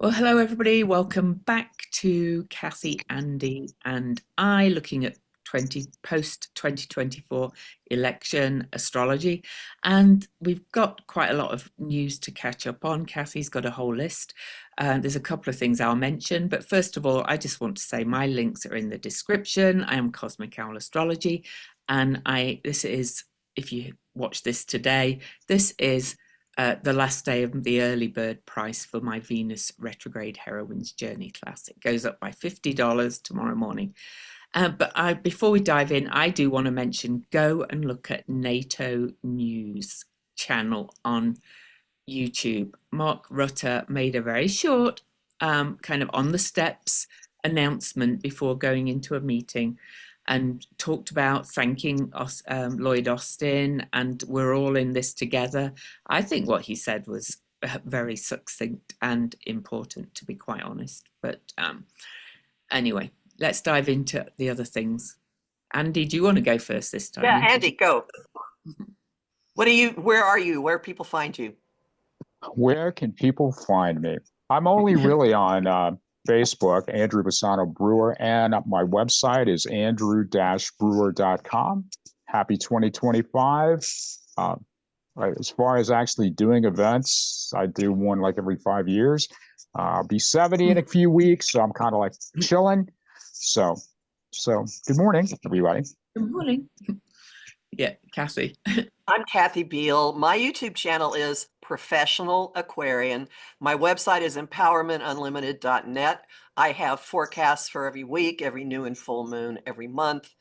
Well, hello everybody. Welcome back to Cassie, Andy, and I looking at 20 post 2024 election astrology. And we've got quite a lot of news to catch up on. Cassie's got a whole list. There's a couple of things I'll mention, but first of all, I just want to say my links are in the description. I am Cosmic Owl Astrology, and this is, if you watch this today, this is the last day of the early bird price for my Venus retrograde heroines journey class. It goes up by $50 tomorrow morning. Before we dive in, I do want to mention, go and look at NATO News channel on YouTube. Mark Rutte made a very short kind of on the steps announcement before going into a meeting and talked about thanking us, Lloyd Austin, and we're all in this together. I think what he said was very succinct and important, to be quite honest. But anyway, let's dive into the other things. Andy, do you want to go first this time? Yeah, Andy, go. Where are you? Where people find you? Where can people find me? I'm only really on Facebook, Andrew Bassano Brewer, and my website is andrew-brewer.com. Happy 2025. As far as actually doing events, I do one like every 5 years. I'll be 70 in a few weeks, so I'm kind of like chilling. So good morning, everybody. Good morning. Yeah, Cassie. I'm Kathy Biehl. My YouTube channel is Professional Aquarian. My website is empowermentunlimited.net. I have forecasts for every week, every new and full moon, every month.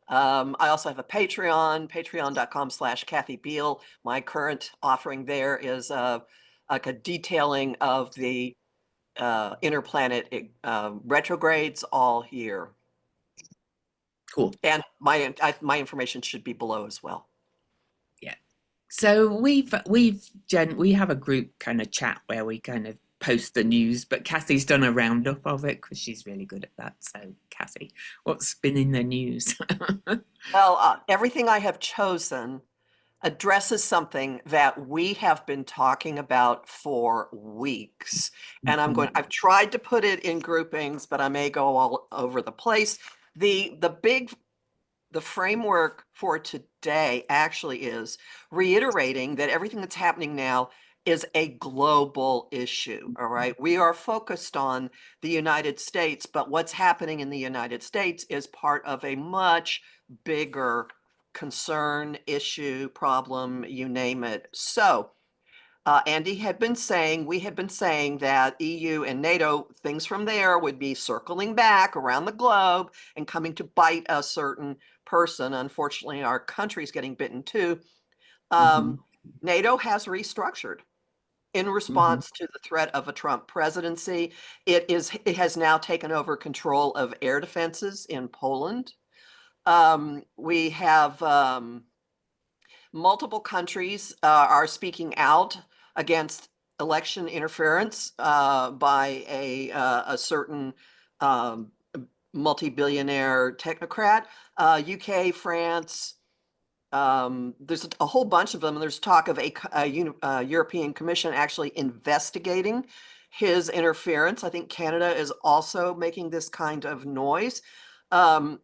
I also have a Patreon, patreon.com/Kathy Biehl. My current offering there is like a detailing of the interplanet retrogrades all year. Cool. And my information should be below as well. Yeah. So we have a group kind of chat where we kind of post the news, but Cassie's done a roundup of it because she's really good at that. So Cassie, what's been in the news? Well, everything I have chosen addresses something that we have been talking about for weeks. And I've tried to put it in groupings, but I may go all over the place. The framework for today actually is reiterating that everything that's happening now is a global issue. All right. We are focused on the United States, but what's happening in the United States is part of a much bigger concern, issue, problem, you name it. So Andy had been saying, we had been saying that EU and NATO, things from there would be circling back around the globe and coming to bite a certain person. Unfortunately, our country's getting bitten too. NATO has restructured in response to the threat of a Trump presidency. It has now taken over control of air defenses in Poland. We have multiple countries are speaking out against election interference by a certain multi-billionaire technocrat. UK, France, there's a whole bunch of them. And there's talk of a European Commission actually investigating his interference. I think Canada is also making this kind of noise. And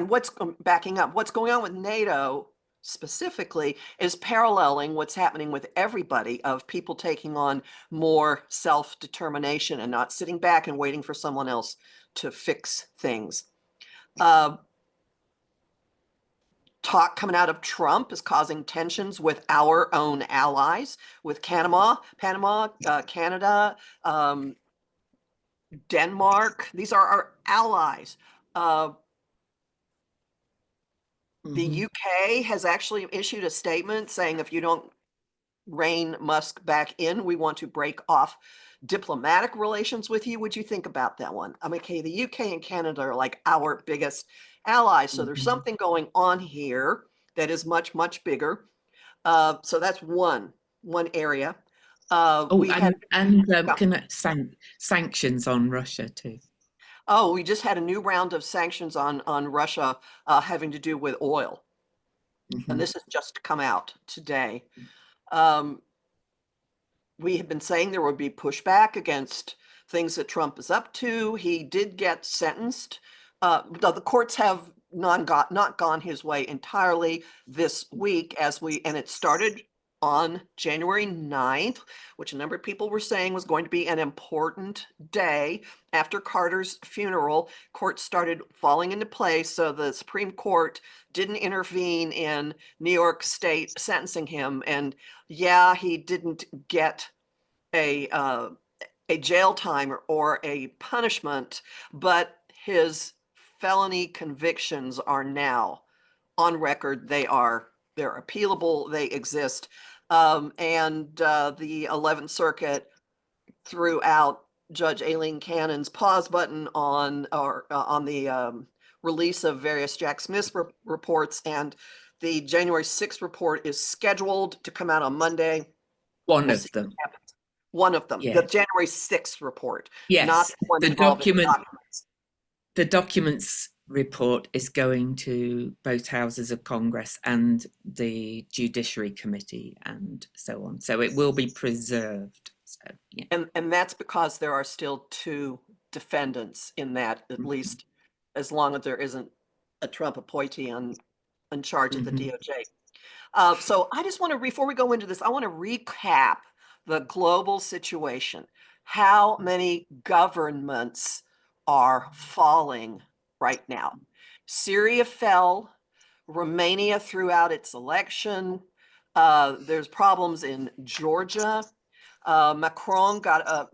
what's backing up, what's going on with NATO specifically is paralleling what's happening with everybody, of people taking on more self-determination and not sitting back and waiting for someone else to fix things. Talk coming out of Trump is causing tensions with our own allies, with Panama, Canada, Denmark. These are our allies. The UK has actually issued a statement saying, if you don't rein Musk back in, we want to break off diplomatic relations with you. Would you think about that one? I mean, okay, the UK and Canada are like our biggest allies. So there's something going on here that is much, much bigger. So that's one area. Sanctions on Russia too. Oh, we just had a new round of sanctions on Russia having to do with oil. And this has just come out today. we had been saying there would be pushback against things that Trump is up to. He did get sentenced. The courts have not gone his way entirely this week, and it started on January 9th, which a number of people were saying was going to be an important day. After Carter's funeral, courts started falling into place. So the Supreme Court didn't intervene in New York State sentencing him. And yeah, he didn't get a jail time or a punishment, but his felony convictions are now on record. They're appealable. They exist. And the 11th Circuit threw out Judge Aileen Cannon's pause button on the release of various Jack Smith reports, and the January 6th report is scheduled to come out on Monday. One of them. One of them, Yeah. the January 6th report. Yes, not the one involving documents. The documents report is going to both houses of Congress and the Judiciary Committee and so on. So it will be preserved. So, yeah. And that's because there are still two defendants in that, at least as long as there isn't a Trump appointee in charge of the DOJ. So I just want to, before we go into this, I want to recap the global situation. How many governments are falling right now? Syria fell. Romania threw out its election. There's problems in Georgia. Macron got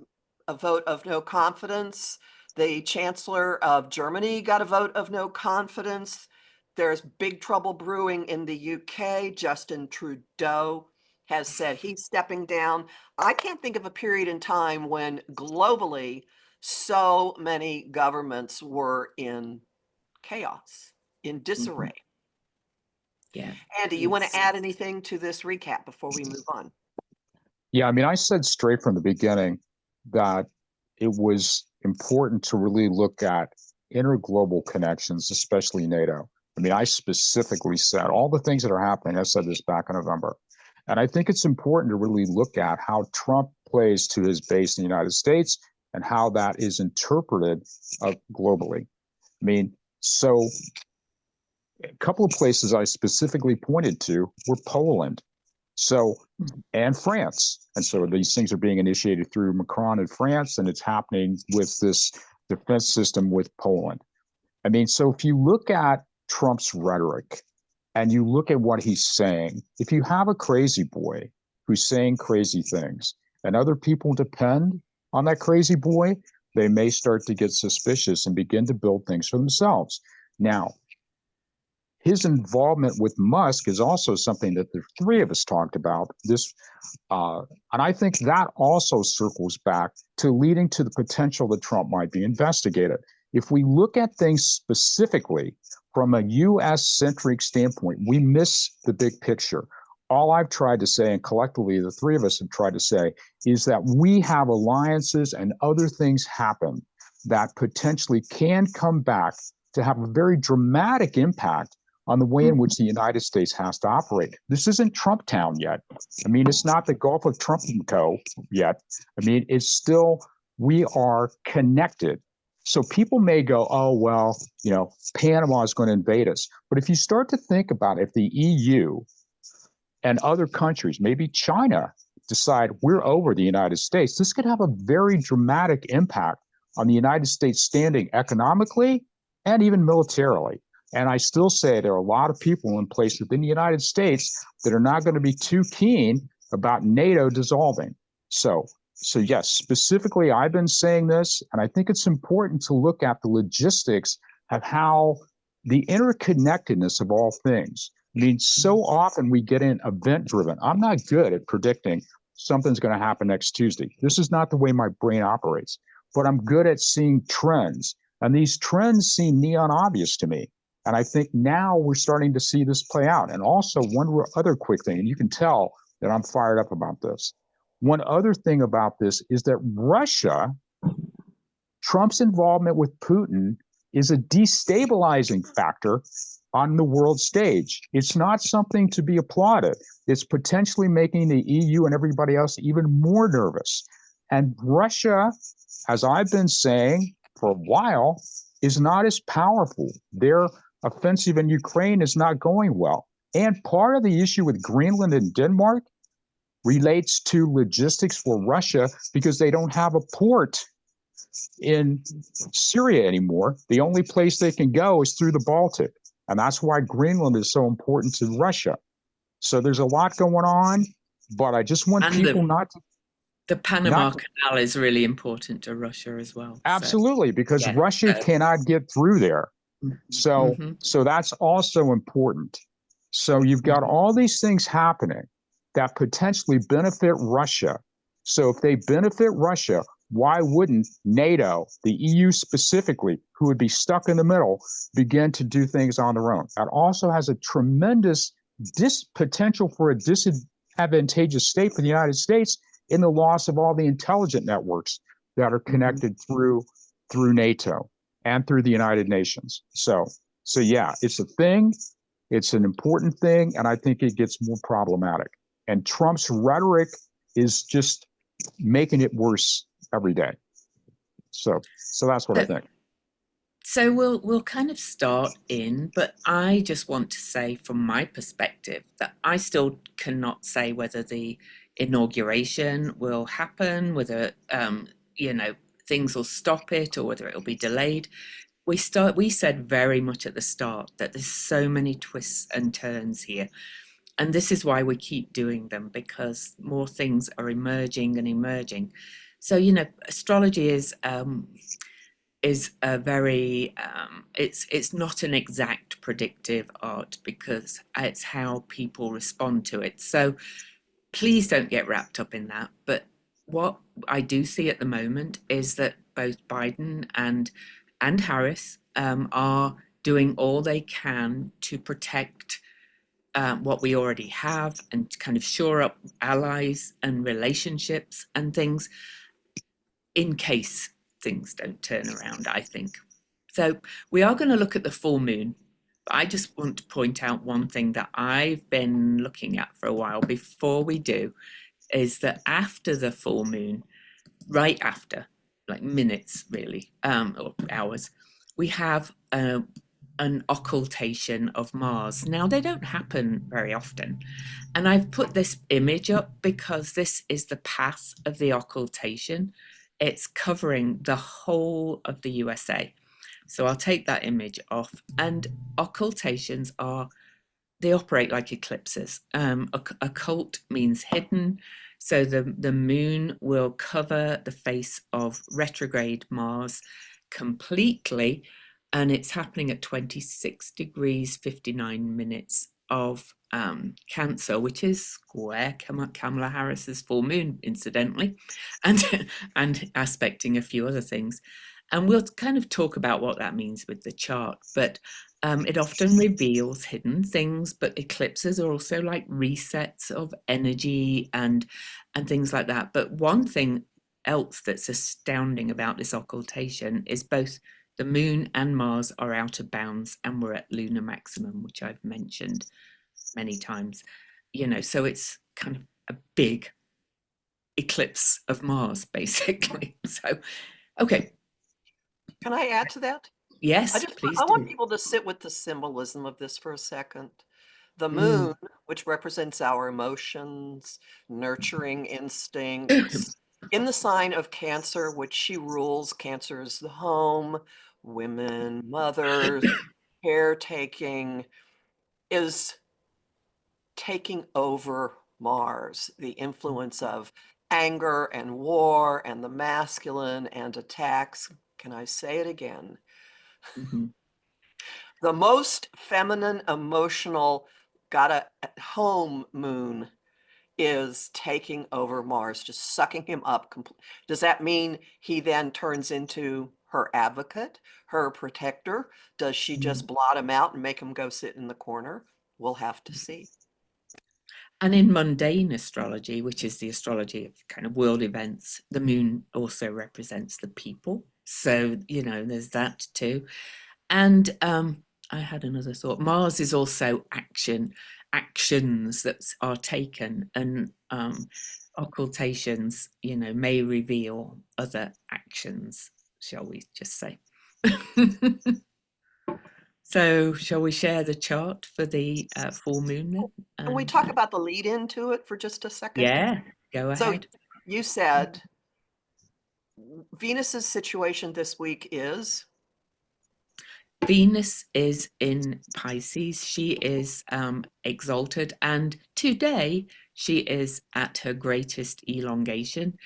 a vote of no confidence. The Chancellor of Germany got a vote of no confidence. There's big trouble brewing in the UK. Justin Trudeau has said he's stepping down. I can't think of a period in time when globally so many governments were in chaos, in disarray. Yeah. Andy, you want to add anything to this recap before we move on? Yeah, I mean, I said straight from the beginning that it was important to really look at interglobal connections, especially NATO. I mean, I specifically said all the things that are happening. I said this back in November. And I think it's important to really look at how Trump plays to his base in the United States and how that is interpreted globally. I mean, so a couple of places I specifically pointed to were Poland, and France. And so these things are being initiated through Macron in France, and it's happening with this defense system with Poland. I mean, so if you look at Trump's rhetoric and you look at what he's saying, if you have a crazy boy who's saying crazy things and other people depend on that crazy boy, they may start to get suspicious and begin to build things for themselves. Now, his involvement with Musk is also something that the three of us talked about. And I think that also circles back to leading to the potential that Trump might be investigated. If we look at things specifically from a U.S.-centric standpoint, we miss the big picture. All I've tried to say, and collectively the three of us have tried to say, is that we have alliances and other things happen that potentially can come back to have a very dramatic impact on the way in which the United States has to operate. This isn't Trump Town yet. I mean, it's not the Gulf of Trump and Co. yet. I mean, it's still, we are connected. So people may go, oh, well, Panama is going to invade us. But if you start to think about if the EU and other countries, maybe China, decide we're over the United States, this could have a very dramatic impact on the United States standing economically and even militarily. And I still say there are a lot of people in place within the United States that are not going to be too keen about NATO dissolving. So yes, specifically, I've been saying this, and I think it's important to look at the logistics of how the interconnectedness of all things. I mean, so often we get in event-driven. I'm not good at predicting something's going to happen next Tuesday. This is not the way my brain operates, but I'm good at seeing trends. And these trends seem neon obvious to me. And I think now we're starting to see this play out. And also one other quick thing, and you can tell that I'm fired up about this. One other thing about this is that Russia, Trump's involvement with Putin is a destabilizing factor on the world stage. It's not something to be applauded. It's potentially making the EU and everybody else even more nervous. And Russia, as I've been saying for a while, is not as powerful. Their offensive in Ukraine is not going well. And part of the issue with Greenland and Denmark relates to logistics for Russia because they don't have a port in Syria anymore. The only place they can go is through the Baltic. And that's why Greenland is so important to Russia. So there's a lot going on, but I just want people not to. The Panama Canal is really important to Russia as well. Absolutely, because Russia cannot get through there. So that's also important. So you've got all these things happening that potentially benefit Russia. So if they benefit Russia, why wouldn't NATO, the EU specifically, who would be stuck in the middle, begin to do things on their own? That also has a tremendous potential for a disadvantageous state for the United States in the loss of all the intelligent networks that are connected through NATO and through the United Nations. So yeah, it's a thing. It's an important thing, and I think it gets more problematic. And Trump's rhetoric is just making it worse every day. So that's what I think. So we'll kind of start in, but I just want to say from my perspective that I still cannot say whether the inauguration will happen, whether things will stop it or whether it'll be delayed. We said very much at the start that there's so many twists and turns here. And this is why we keep doing them, because more things are emerging and emerging. So, astrology is a very, it's not an exact predictive art because it's how people respond to it. So please don't get wrapped up in that. But what I do see at the moment is that both Biden and Harris are doing all they can to protect what we already have and kind of shore up allies and relationships and things in case things don't turn around, I think. So we are going to look at the full moon. But I just want to point out one thing that I've been looking at for a while before we do, is that after the full moon, right after, like minutes really, or hours, we have an occultation of Mars. Now, they don't happen very often. And I've put this image up because this is the path of the occultation. It's covering the whole of the USA. So I'll take that image off. And occultations they operate like eclipses. Occult means hidden. So the moon will cover the face of retrograde Mars completely, and it's happening at 26 degrees 59 minutes of Cancer, which is square Kamala Harris's full moon, incidentally, and aspecting a few other things. And we'll kind of talk about what that means with the chart, but it often reveals hidden things, but eclipses are also like resets of energy and things like that. But one thing else that's astounding about this occultation is both the moon and Mars are out of bounds and we're at lunar maximum, which I've mentioned many times. So it's kind of a big eclipse of Mars, basically. So, okay. Can I add to that? Yes, please. I want people to sit with the symbolism of this for a second. The moon, which represents our emotions, nurturing instincts, in the sign of Cancer, which she rules. Cancer is the home, women, mothers, caretaking, is taking over Mars, the influence of anger and war and the masculine and attacks. Can I say it again? The most feminine, emotional, got a home moon is taking over Mars, just sucking him up. Does that mean he then turns into her advocate, her protector? Does she just blot him out and make him go sit in the corner? We'll have to see. And in mundane astrology, which is the astrology of kind of world events, the moon also represents the people. So, there's that too. And I had another thought. Mars is also actions that are taken, and occultations, may reveal other actions, shall we just say. So shall we share the chart for the full moon then? Can we talk about the lead into it for just a second? Yeah, go ahead. So you said Venus's situation this week is? Venus is in Pisces. She is exalted, and today she is at her greatest elongation.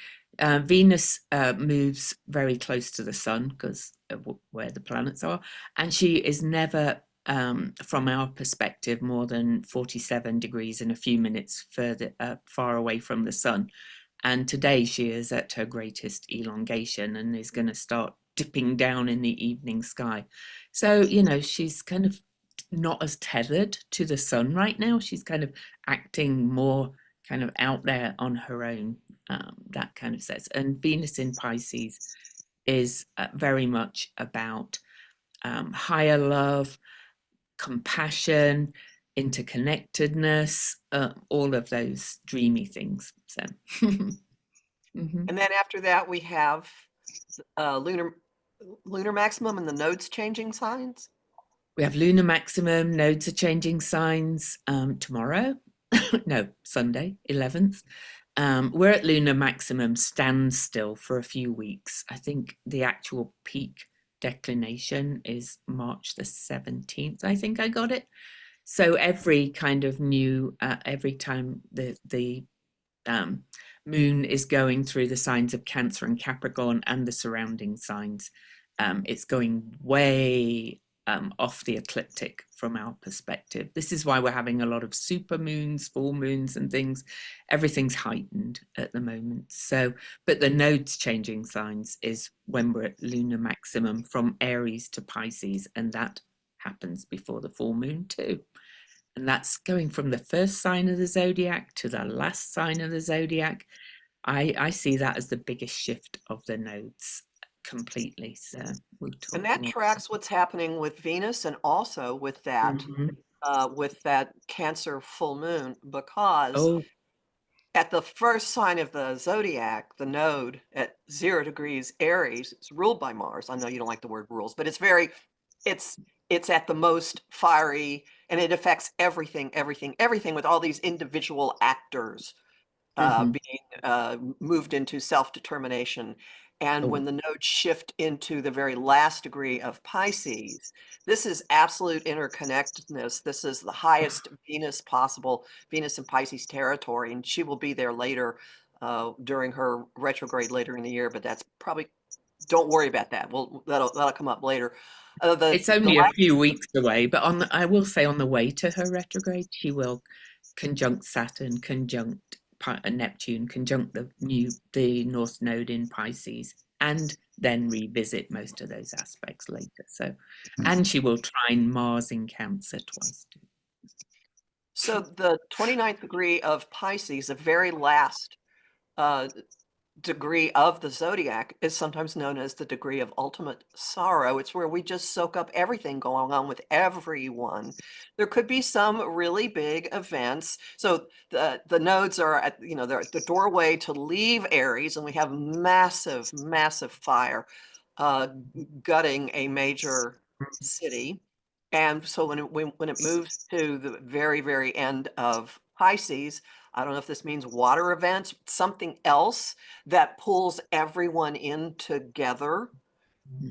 Venus moves very close to the sun because of where the planets are, and she is never, from our perspective, more than 47 degrees and a few minutes far away from the sun. And today she is at her greatest elongation and is going to start dipping down in the evening sky. So, she's kind of not as tethered to the sun right now. She's kind of acting more kind of out there on her own, that kind of sense. And Venus in Pisces is very much about higher love, compassion, interconnectedness, all of those dreamy things. So. And then after that, we have lunar maximum and the nodes changing signs. We have lunar maximum, nodes are changing signs tomorrow. No, Sunday, 11th. We're at lunar maximum standstill for a few weeks. I think the actual peak declination is March the 17th. I think I got it. So every kind of every time the moon is going through the signs of Cancer and Capricorn and the surrounding signs, it's going way off the ecliptic from our perspective. This is why we're having a lot of super moons, full moons and things. Everything's heightened at the moment. So, but the nodes changing signs is when we're at lunar maximum from Aries to Pisces, and that happens before the full moon too. And that's going from the first sign of the zodiac to the last sign of the zodiac. I see that as the biggest shift of the nodes completely. So we'll talk. And that tracks what's happening with Venus and also with that Cancer full moon, because at the first sign of the zodiac, the node at 0 degrees Aries, it's ruled by Mars. I know you don't like the word rules, but it's at the most fiery, and it affects everything with all these individual actors being moved into self-determination. And when the nodes shift into the very last degree of Pisces, this is absolute interconnectedness. This is the highest Venus possible, Venus in Pisces territory, and she will be there later during her retrograde later in the year, but that's probably, don't worry about that. That'll come up later. It's only a few weeks away, but I will say on the way to her retrograde, she will conjunct Saturn, conjunct Neptune, conjunct the North Node in Pisces, and then revisit most of those aspects later. So, and she will trine Mars in Cancer twice too. So the 29th degree of Pisces, the very last degree of the zodiac, is sometimes known as the degree of ultimate sorrow. It's where we just soak up everything going on with everyone. There could be some really big events. So the nodes are at, they're at the doorway to leave Aries, and we have massive fire gutting a major city. And so when it moves to the very end of Pisces, I don't know if this means water events, something else that pulls everyone in together.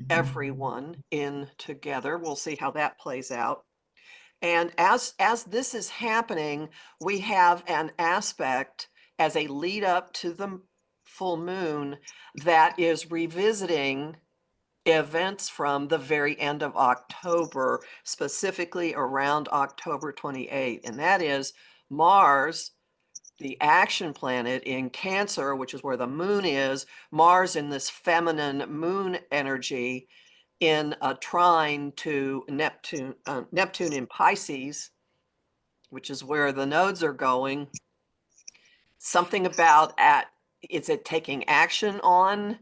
We'll see how that plays out. And as this is happening, we have an aspect as a lead up to the full moon that is revisiting events from the very end of October, specifically around October 28th. And that is Mars, the action planet in Cancer, which is where the moon is, Mars in this feminine moon energy in a trine to Neptune in Pisces, which is where the nodes are going. Something about is it taking action on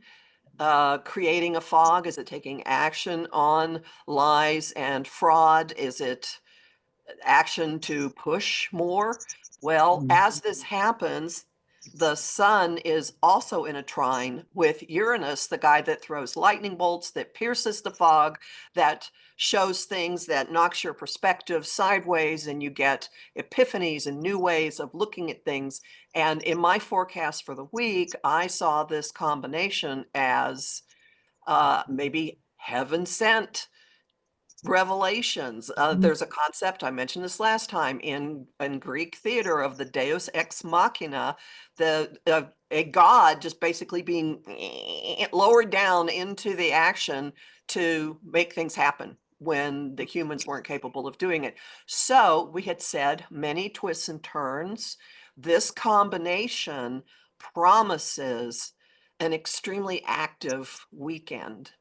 creating a fog? Is it taking action on lies and fraud? Is it action to push more? Well, as this happens, the sun is also in a trine with Uranus, the guy that throws lightning bolts, that pierces the fog, that shows things, that knocks your perspective sideways, and you get epiphanies and new ways of looking at things. And in my forecast for the week, I saw this combination as maybe heaven sent revelations. There's a concept, I mentioned this last time, in Greek theater of the deus ex machina, a god just basically being lowered down into the action to make things happen when the humans weren't capable of doing it. So we had said many twists and turns. This combination promises an extremely active weekend.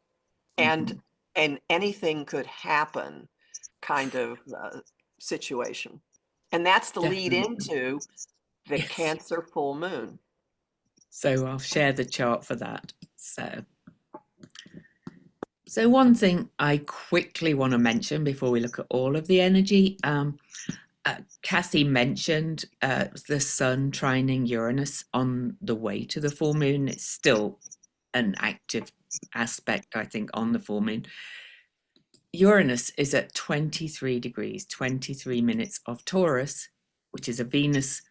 And anything could happen kind of situation. And that's the lead into the Cancer full moon. So I'll share the chart for that. So one thing I quickly want to mention before we look at all of the energy, Kathy mentioned the sun trining Uranus on the way to the full moon. It's still an active aspect, I think, on the full moon. Uranus is at 23 degrees, 23 minutes of Taurus, which is a Venus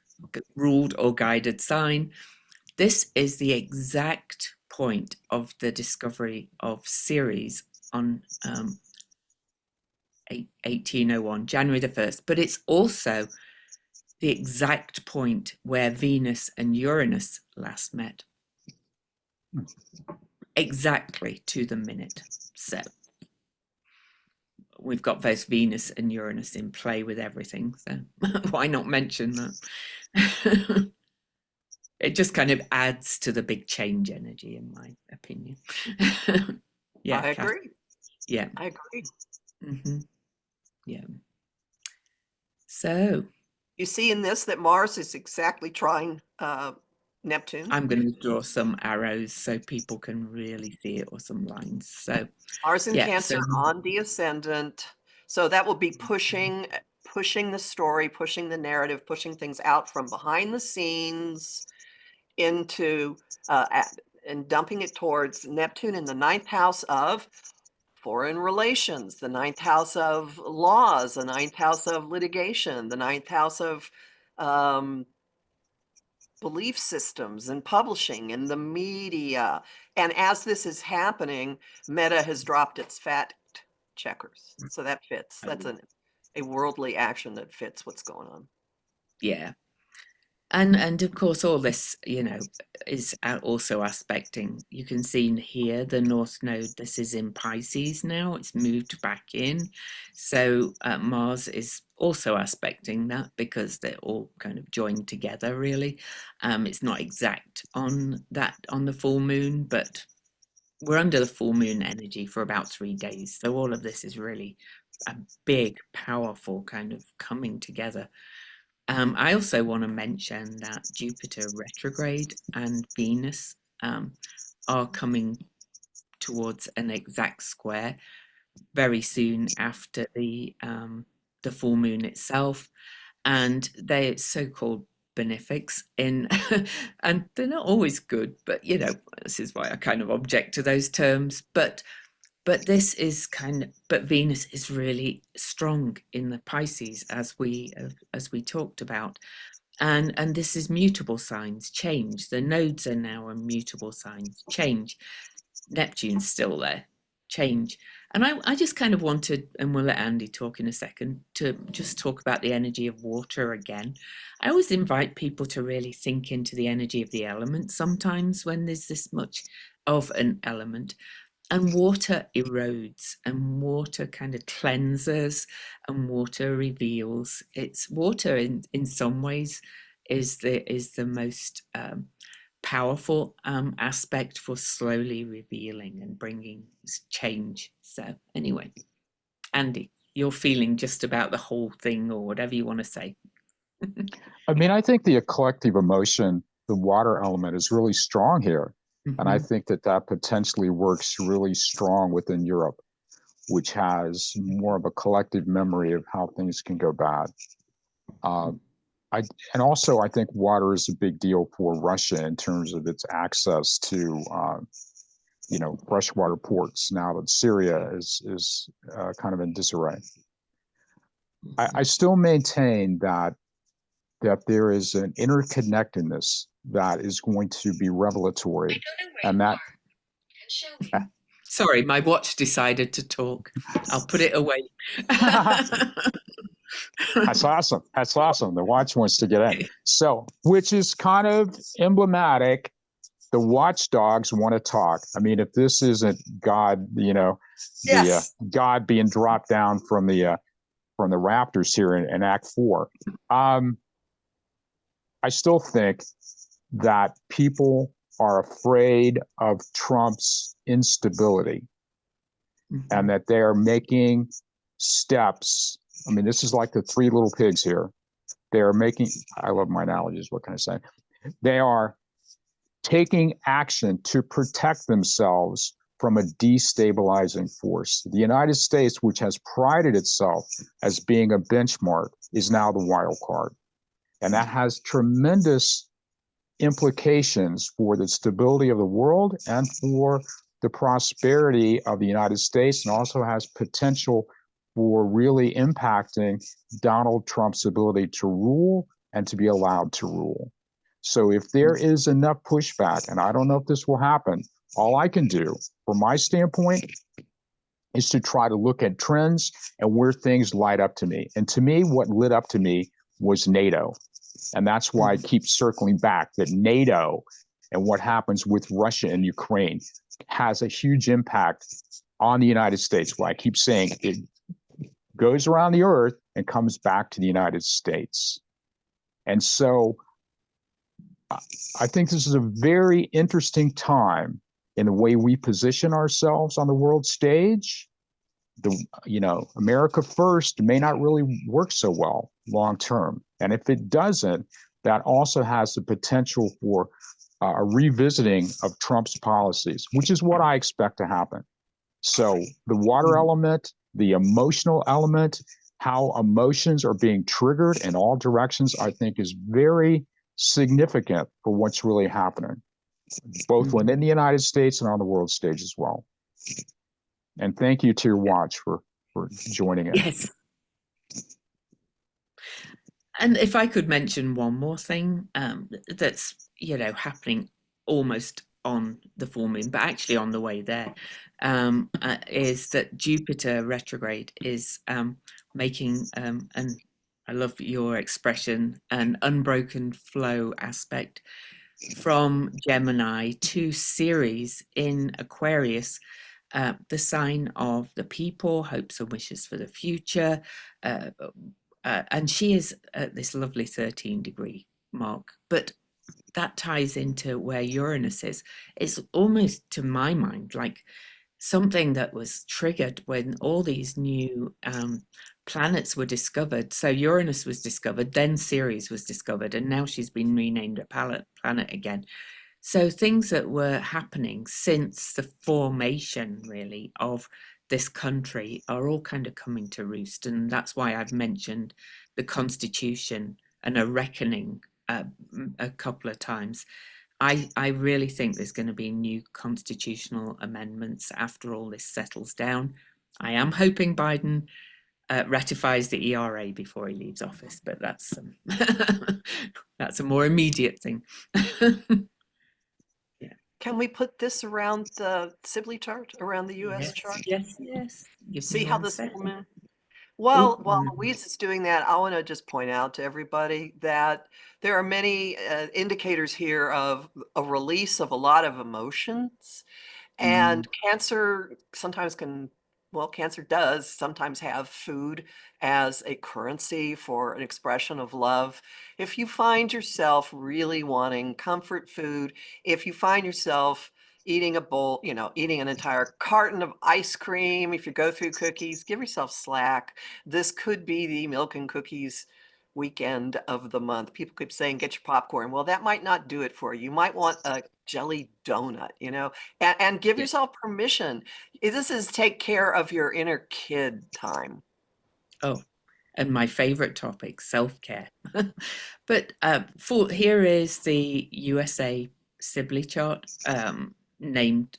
ruled or guided sign. This is the exact point of the discovery of Ceres on 1801, January the 1st, but it's also the exact point where Venus and Uranus last met. Exactly to the minute. So we've got both Venus and Uranus in play with everything, so why not mention that? It just kind of adds to the big change energy, in my opinion. Yeah, I agree. Yeah, I agree. Yeah. So you see in this that Mars is exactly trying Neptune. I'm going to draw some arrows so people can really see it, or some lines. So Mars in Cancer on the ascendant. So that will be pushing the story, pushing the narrative, pushing things out from behind the scenes into and dumping it towards Neptune in the 9th house of foreign relations, the 9th house of laws, the 9th house of litigation, the 9th house of belief systems and publishing and the media. And as this is happening, Meta has dropped its fact checkers. So that fits. That's a worldly action that fits what's going on. Yeah. And of course, all this, is also aspecting. You can see here the North Node. This is in Pisces now. It's moved back in. So Mars is also aspecting that, because they're all kind of joined together, really. It's not exact on the full moon, but we're under the full moon energy for about 3 days. So all of this is really a big, powerful kind of coming together. I also want to mention that Jupiter retrograde and Venus are coming towards an exact square very soon after the full moon itself, and they're so-called benefics in and they're not always good, but this is why I kind of object to those terms, but this is but Venus is really strong in the Pisces, as we talked about, and this is mutable signs, change. The nodes are now in mutable signs, change. Neptune's still there, change. And I just kind of wanted, and we'll let Andy talk in a second, to just talk about the energy of water again. I always invite people to really think into the energy of the elements sometimes when there's this much of an element. And water erodes, and water kind of cleanses, and water reveals. It's water in some ways is the most powerful aspect for slowly revealing and bringing change. So anyway, Andy, you're feeling just about the whole thing, or whatever you want to say. I mean, I think the collective emotion, the water element, is really strong here. And I think that that potentially works really strong within Europe, which has more of a collective memory of how things can go bad. And also, I think water is a big deal for Russia in terms of its access to, freshwater ports now that Syria is kind of in disarray. I still maintain that there is an interconnectedness that is going to be revelatory, and that. Sorry, my watch decided to talk. I'll put it away. That's awesome. That's awesome. The watch wants to get in. So, which is kind of emblematic. The watchdogs want to talk. I mean, if this isn't God, Yes. God being dropped down from the raptors here in Act 4, I still think that people are afraid of Trump's instability and that they are making steps. I mean, this is like the three little pigs here. They are making, I love my analogies, what can I say? They are taking action to protect themselves from a destabilizing force. The United States, which has prided itself as being a benchmark, is now the wild card. And that has tremendous implications for the stability of the world and for the prosperity of the United States, and also has potential for really impacting Donald Trump's ability to rule and to be allowed to rule. So if there is enough pushback, and I don't know if this will happen, all I can do from my standpoint is to try to look at trends and where things light up to me. And to me, what lit up to me was NATO. And that's why I keep circling back that NATO and what happens with Russia and Ukraine has a huge impact on the United States. Why I keep saying it goes around the earth and comes back to the United States. And so I think this is a very interesting time in the way we position ourselves on the world stage. America first may not really work so well long term. And if it doesn't, that also has the potential for a revisiting of Trump's policies, which is what I expect to happen. So the water element, the emotional element, how emotions are being triggered in all directions, I think is very significant for what's really happening, both within the United States and on the world stage as well. And thank you to your watch for joining in. Yes. And if I could mention one more thing that's, happening almost on the full moon, but actually on the way there, is that Jupiter retrograde is making, and I love your expression, an unbroken flow aspect from Gemini to Ceres in Aquarius, the sign of the people, hopes and wishes for the future. And she is at this lovely 13-degree mark, but that ties into where Uranus is. It's almost, to my mind, like something that was triggered when all these new planets were discovered. So Uranus was discovered, then Ceres was discovered, and now she's been renamed a planet again. So things that were happening since the formation, really, of this country are all kind of coming to roost. And that's why I've mentioned the Constitution and a reckoning a couple of times. I really think there's going to be new constitutional amendments after all this settles down. I am hoping Biden ratifies the ERA before he leaves office, but that's that's a more immediate thing. Can we put this around the Sibley chart, around the US chart? Yes. See how this woman. While Louise is doing that, I want to just point out to everybody that there are many indicators here of a release of a lot of emotions, and Cancer sometimes Cancer does sometimes have food as a currency for an expression of love. If you find yourself really wanting comfort food, if you find yourself eating a bowl, eating an entire carton of ice cream, if you go through cookies, give yourself slack. This could be the milk and cookies weekend of the month. People keep saying, get your popcorn. Well, that might not do it for you. You might want a jelly donut, you know, and give Yeah. yourself permission. This is take care of your inner kid time. Oh, and my favorite topic, self-care. But for here is the USA Sibley chart, named,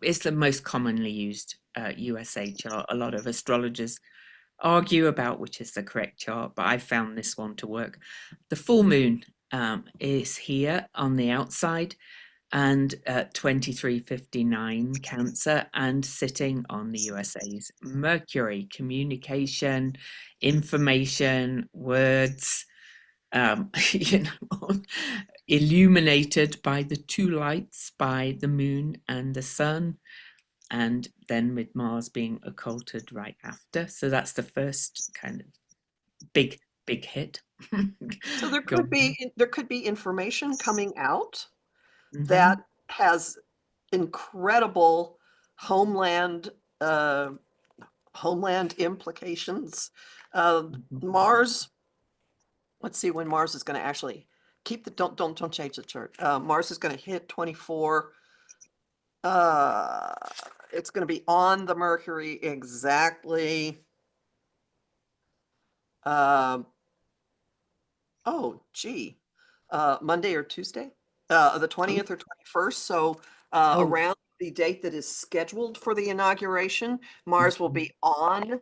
it's the most commonly used USA chart. A lot of astrologers argue about which is the correct chart, but I found this one to work. The full moon is here on the outside, and 2359 Cancer, and sitting on the USA's Mercury. Communication, information, words, you know, illuminated by the two lights, by the moon and the sun, and then with Mars being occulted right after. So that's the first kind of big hit. So there Go could be information coming out on. that has incredible homeland implications. Mars, let's see when Mars is going to actually keep the don't change the chart. Mars is going to hit 24. It's going to be on the Mercury exactly. Monday or Tuesday, the 20th or 21st. So around the date that is scheduled for the inauguration, Mars will be on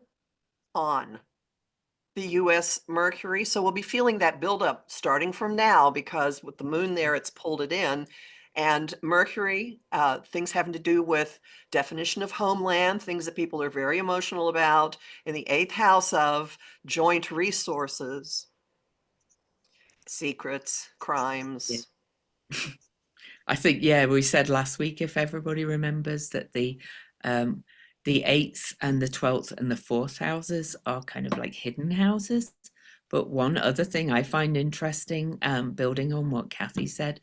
the US Mercury. So we'll be feeling that buildup starting from now, because with the moon there, it's pulled it in. And Mercury, things having to do with definition of homeland, things that people are very emotional about, in the 8th house of joint resources, secrets, crimes. I think, yeah, we said last week, if everybody remembers, that the 8th and the 12th and the 4th houses are kind of like hidden houses. But one other thing I find interesting, building on what Kathy said,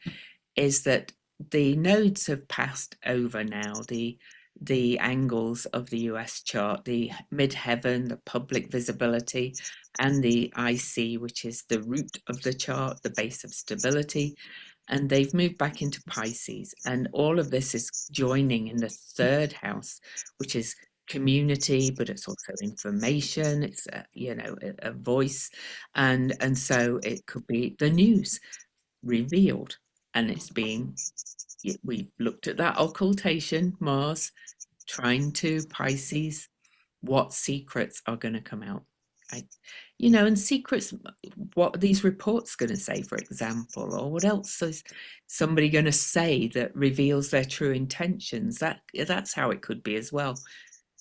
is that the nodes have passed over now. The angles of the US chart, the midheaven, the public visibility, and the IC, which is the root of the chart, the base of stability, and they've moved back into Pisces, and all of this is joining in the 3rd house, which is community, but it's also information, it's a voice, and so it could be the news revealed, and it's being, we looked at that occultation, Mars trying to Pisces, what secrets are going to come out. And secrets, what are these reports going to say, for example, or what else is somebody going to say that reveals their true intentions? That's how it could be as well,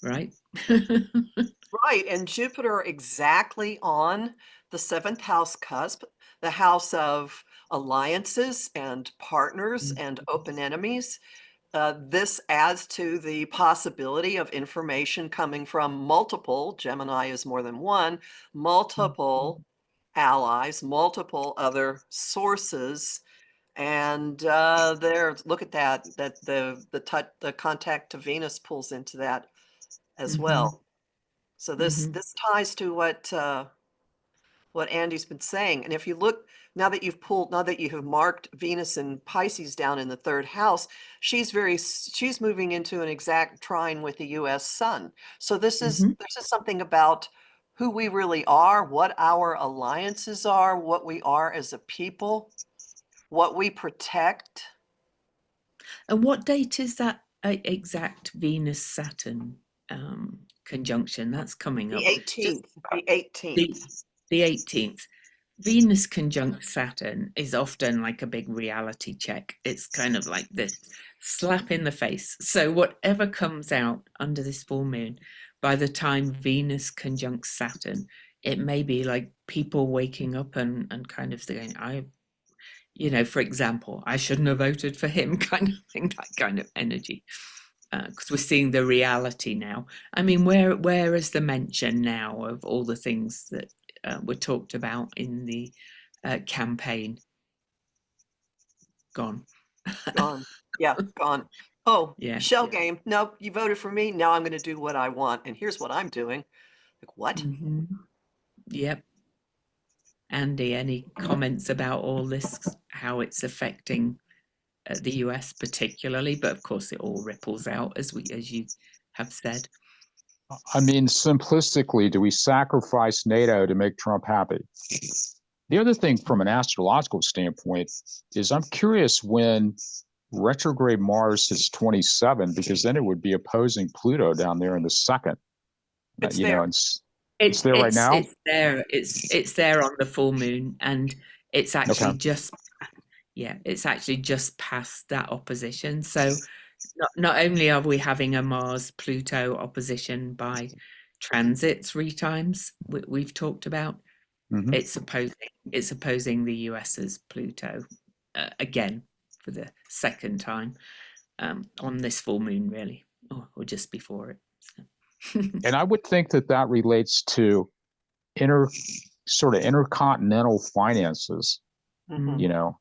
right? Right, and Jupiter exactly on the 7th house cusp, the house of alliances and partners and open enemies. This adds to the possibility of information coming from multiple, Gemini is more than one, multiple allies, multiple other sources. And there, look at that the contact to Venus pulls into that as well. So this ties to what Andy's been saying. And if you look, now that you have marked Venus and Pisces down in the 3rd house, she's moving into an exact trine with the US sun. So this is something about who we really are, what our alliances are, what we are as a people, what we protect. And what date is that exact Venus Saturn conjunction? That's coming up. The 18th. The 18th. The 18th. Venus conjunct Saturn is often like a big reality check. It's kind of like this slap in the face. So whatever comes out under this full moon, by the time Venus conjunct Saturn, it may be like people waking up and kind of saying, for example, I shouldn't have voted for him, kind of thing, that kind of energy. Because we're seeing the reality now. I mean, where is the mention now of all the things that were talked about in the campaign? Gone. Gone. Yeah, gone. Oh, Yeah. shell game. Nope, you voted for me. Now I'm going to do what I want. And here's what I'm doing. Like, what? Yep. Andy, any comments about all this, how it's affecting the US particularly, but of course it all ripples out as you have said. I mean, simplistically, do we sacrifice NATO to make Trump happy? The other thing from an astrological standpoint is I'm curious when retrograde Mars hits 27, because then it would be opposing Pluto down there in the second. It's You there. know, it's there right now. It's there. It's there on the full moon, and it's actually just it's actually just past that opposition. So not only are we having a Mars Pluto opposition by transits 3 times we've talked about, it's opposing the US's Pluto again for the second time on this full moon, really, or just before it. So. And I would think that that relates to sort of intercontinental finances. You know,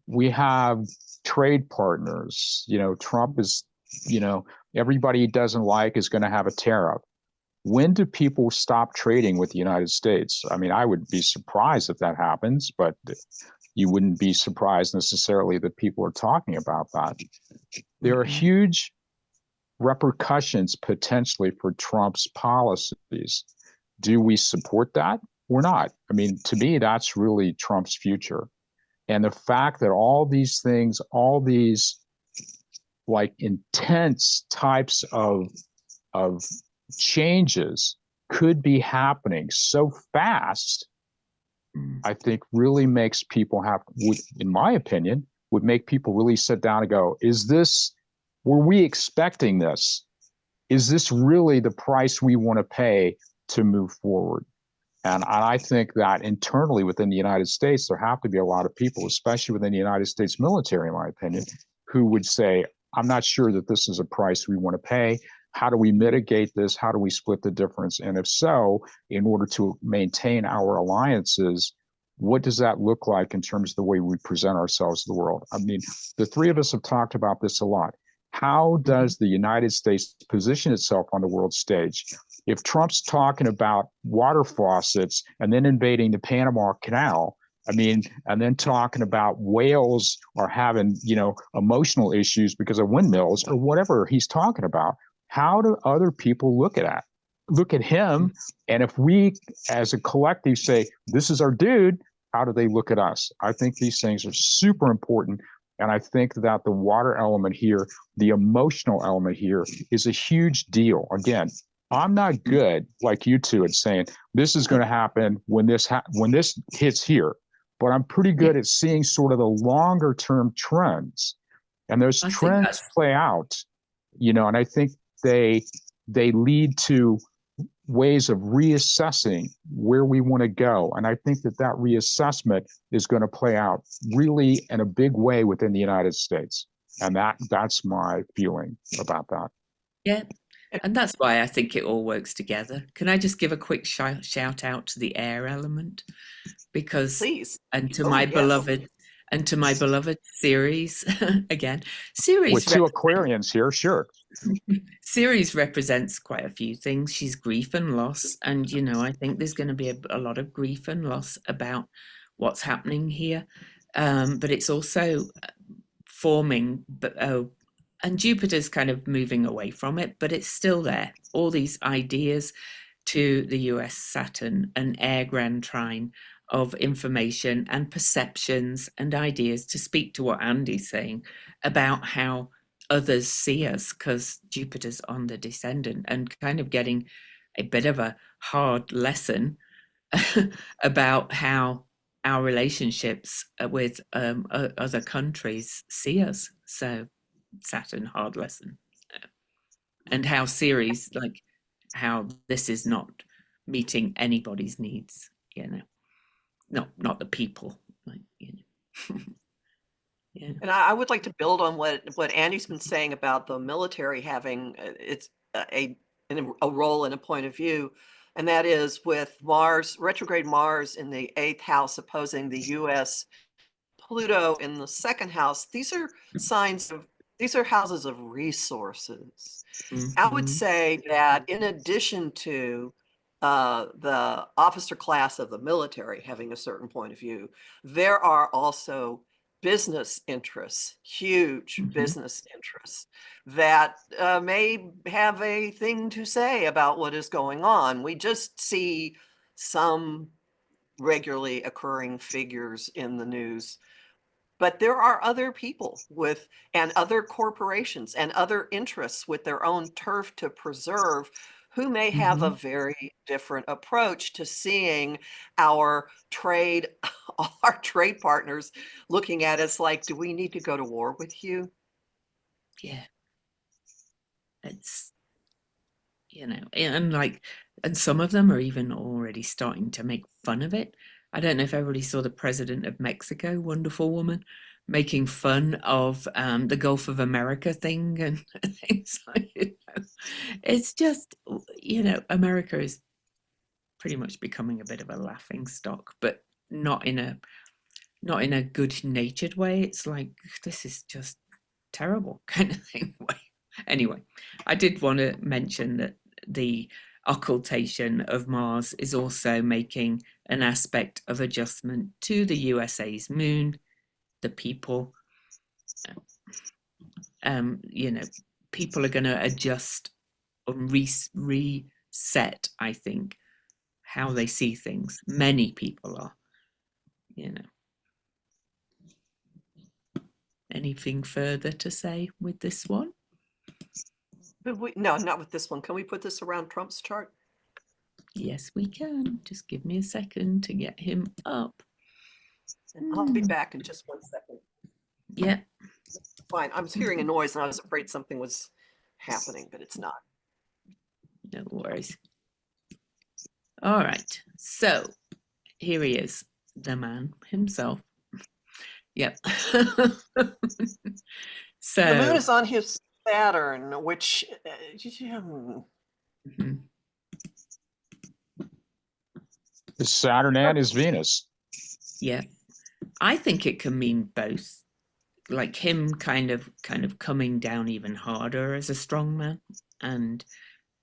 we have trade partners. You know, Trump is, you know, everybody he doesn't like is going to have a tariff. When do people stop trading with the United States? I mean, I would be surprised if that happens, but you wouldn't be surprised necessarily that people are talking about that. There are huge repercussions potentially for Trump's policies. Do we support that? We're not. I mean, to me, that's really Trump's future. And the fact that all these things, all these like intense types of changes could be happening so fast, I think really makes people in my opinion, would make people really sit down and go, were we expecting this? Is this really the price we want to pay to move forward? And I think that internally within the United States, there have to be a lot of people, especially within the United States military, in my opinion, who would say, I'm not sure that this is a price we want to pay. How do we mitigate this? How do we split the difference? And if so, in order to maintain our alliances, what does that look like in terms of the way we present ourselves to the world? I mean, the three of us have talked about this a lot. How does the United States position itself on the world stage? If Trump's talking about water faucets and then invading the Panama Canal, I mean, and then talking about whales are having, you know, emotional issues because of windmills or whatever he's talking about, how do other people look at him? And if we as a collective say, this is our dude, how do they look at us? I think these things are super important. And I think that the water element here, the emotional element here is a huge deal. Again, I'm not good like you two at saying this is going to happen when this hits here, but I'm pretty good at seeing sort of the longer term trends, and those trends play out, you know, and I think they lead to ways of reassessing where we want to go. And I think that reassessment is going to play out really in a big way within the United States. And that's my feeling about that. Yeah. And that's why I think it all works together. Can I just give a quick shout out to the air element? Because, please. and to my beloved Ceres again. Ceres with two Aquarians here, sure. Ceres represents quite a few things. She's grief and loss, and you know, I think there's going to be a lot of grief and loss about what's happening here. But it's also forming, and Jupiter's kind of moving away from it, but it's still there. All these ideas to the US Saturn, an air grand trine of information and perceptions and ideas, to speak to what Andy's saying about how others see us, because Jupiter's on the descendant, and kind of getting a bit of a hard lesson about how our relationships with other countries see us. So Saturn, hard lesson. And how Ceres, like how this is not meeting anybody's needs, you know, not the people, like, you know. Yeah. And I would like to build on what Andy's been saying about the military having a role and a point of view, and that is with Mars, retrograde Mars in the 8th house opposing the U.S., Pluto in the 2nd house. These are these are houses of resources. I would say that in addition to the officer class of the military having a certain point of view, there are also business interests, huge business interests that may have a thing to say about what is going on. We just see some regularly occurring figures in the news, but there are other people and other corporations and other interests with their own turf to preserve who may have a very different approach to seeing our trade, our trade partners looking at us like, do we need to go to war with you? Yeah. It's, and some of them are even already starting to make fun of it. I don't know if everybody saw the president of Mexico, wonderful woman, making fun of the Gulf of America thing and things like, it's just, America is pretty much becoming a bit of a laughing stock, but not in a good-natured way. It's like, this is just terrible kind of thing. Anyway, I did want to mention that the occultation of Mars is also making an aspect of adjustment to the USA's moon. The people, people are going to adjust and reset, I think, how they see things. Many people are, Anything further to say with this one? No, not with this one. Can we put this around Trump's chart? Yes, we can. Just give me a second to get him up. And I'll be back in just 1 second. Yeah. Fine. I was hearing a noise and I was afraid something was happening, but it's not. No worries. All right. So here he is, the man himself. Yep. So the moon is on his Saturn, which Is Saturn and his Venus. Yeah, I think it can mean both, like him kind of coming down even harder as a strong man, and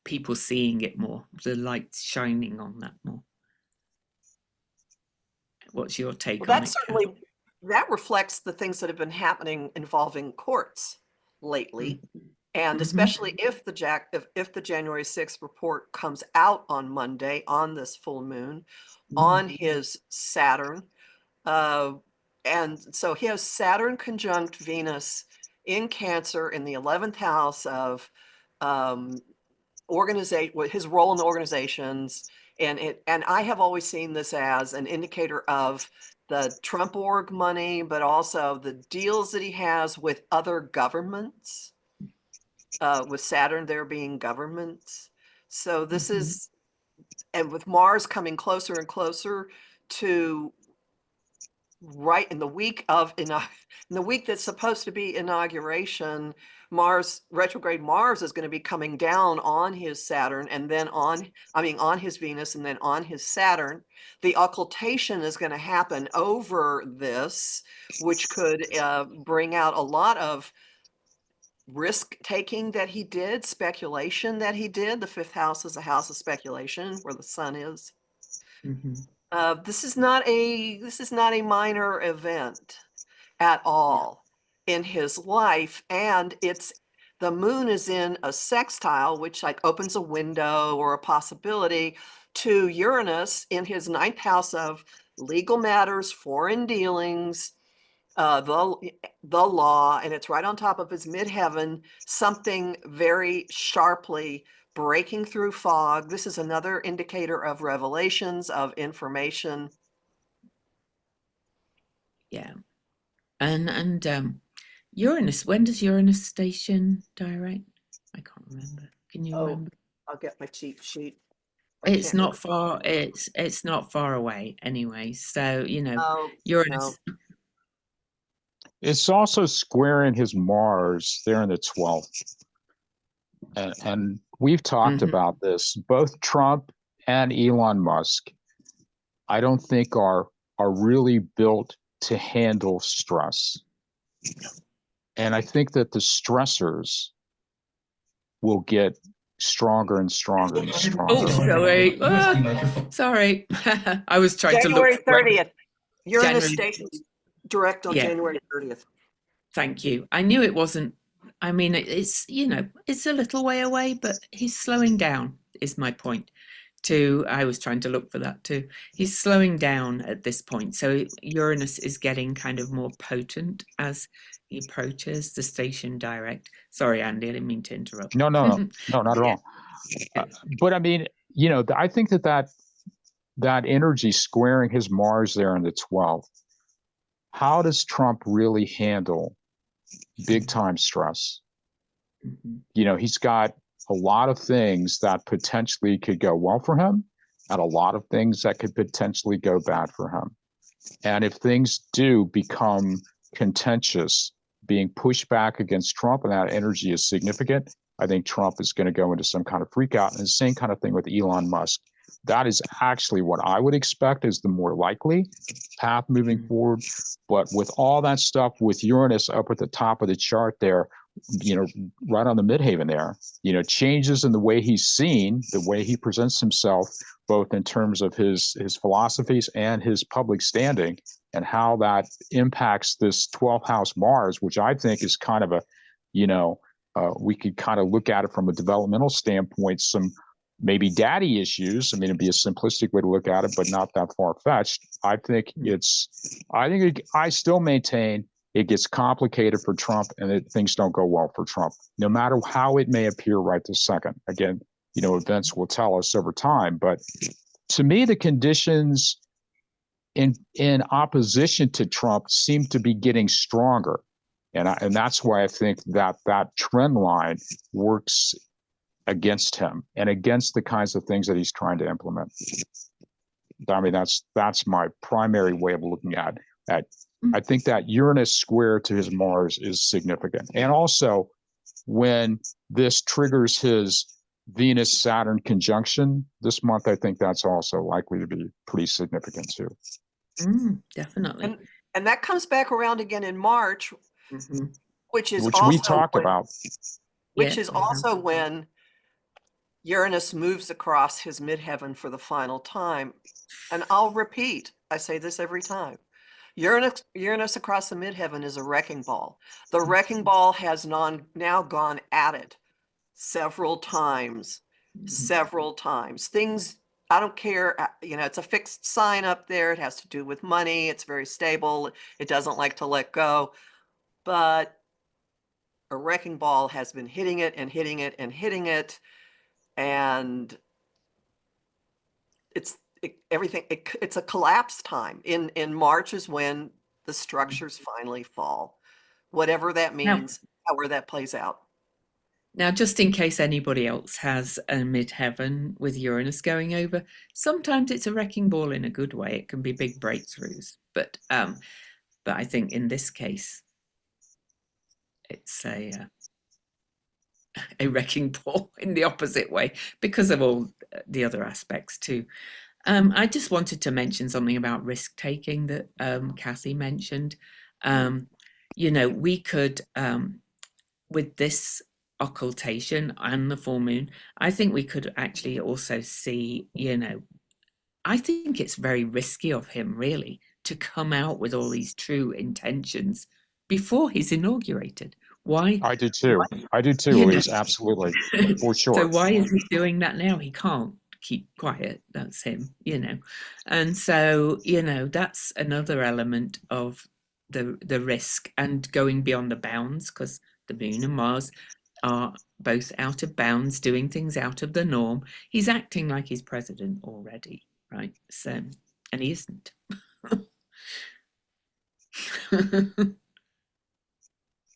people seeing it more, the light shining on that more. What's your take on it? That reflects the things that have been happening involving courts lately. And especially if the January 6th report comes out on Monday on this full moon on his Saturn. And so he has Saturn conjunct Venus in Cancer in the 11th house of his role in the organizations. And I have always seen this as an indicator of the Trump org money, but also the deals that he has with other governments, with Saturn there being governments. So this is, and with Mars coming closer and closer to right in the week that's supposed to be inauguration, retrograde Mars is going to be coming down on his Saturn and then on his Venus and then on his Saturn. The occultation is going to happen over this, which could bring out a lot of risk taking that he did, speculation that he did. The 5th house is a house of speculation where the sun is. This is not a minor event at all in his life, and the moon is in a sextile, which like opens a window or a possibility to Uranus in his 9th house of legal matters, foreign dealings, the law, and it's right on top of his midheaven, something very sharply breaking through fog. This is another indicator of revelations, of information. Yeah. And Uranus, when does Uranus station direct? I can't remember. Can you remember? I'll get my cheat sheet. It's not far. It's not far away anyway. So Uranus. No. It's also squaring his Mars there in the 12th. And we've talked about this. Both Trump and Elon Musk, I don't think are really built to handle stress. And I think that the stressors will get stronger and stronger and Oh, stronger. sorry. Sorry. I was trying to look January 30th. Uranus January. stations direct on Yeah, January 30th. thank you. I knew it wasn't. I mean, it's, it's a little way away, but he's slowing down, is my point. I was trying to look for that too. He's slowing down at this point. So Uranus is getting kind of more potent as he approaches the station direct. Sorry, Andy, I didn't mean to interrupt. No, not at all. But I mean, I think that energy squaring his Mars there in the 12th, how does Trump really handle big time stress? He's got a lot of things that potentially could go well for him and a lot of things that could potentially go bad for him. And if things do become contentious, being pushed back against Trump, and that energy is significant, I think Trump is going to go into some kind of freak out. And the same kind of thing with Elon Musk. That is actually what I would expect is the more likely path moving forward. But with all that stuff with Uranus up at the top of the chart there, right on the midhaven there, changes in the way he's seen, the way he presents himself, both in terms of his philosophies and his public standing, and how that impacts this 12th house Mars, which I think is kind of a, we could kind of look at it from a developmental standpoint, some maybe daddy issues. I mean, it'd be a simplistic way to look at it, but not that far-fetched. I still maintain it gets complicated for Trump and things don't go well for Trump, no matter how it may appear right this second. Again, events will tell us over time. But to me, the conditions in opposition to Trump seem to be getting stronger. And that's why I think that trend line works against him and against the kinds of things that he's trying to implement. I mean, that's my primary way of looking at that. I think that Uranus square to his Mars is significant. And also, when this triggers his Venus-Saturn conjunction this month, I think that's also likely to be pretty significant too. Definitely. And that comes back around again in March, which we talked about. Which is also when Uranus moves across his midheaven for the final time. And I'll repeat, I say this every time. Uranus across the midheaven is a wrecking ball. The wrecking ball has now gone at it several times. Things, I don't care, it's a fixed sign up there. It has to do with money. It's very stable. It doesn't like to let go. But a wrecking ball has been hitting it and hitting it and hitting it. And it's a collapse time. In March is when the structures finally fall, whatever that means, however that plays out. Now, just in case anybody else has a midheaven with Uranus going over, sometimes it's a wrecking ball in a good way. It can be big breakthroughs, but I think in this case, it's a wrecking ball in the opposite way because of all the other aspects too. I just wanted to mention something about risk taking that Cassie mentioned. We could, with this occultation and the full moon, I think we could actually also see, I think it's very risky of him really to come out with all these true intentions before he's inaugurated. Why? I do too, Louise, absolutely, for sure. So why is he doing that now? He can't keep quiet. That's him, and so that's another element of the risk and going beyond the bounds, because the moon and Mars are both out of bounds, doing things out of the norm. He's acting like he's president already, right? So, and he isn't.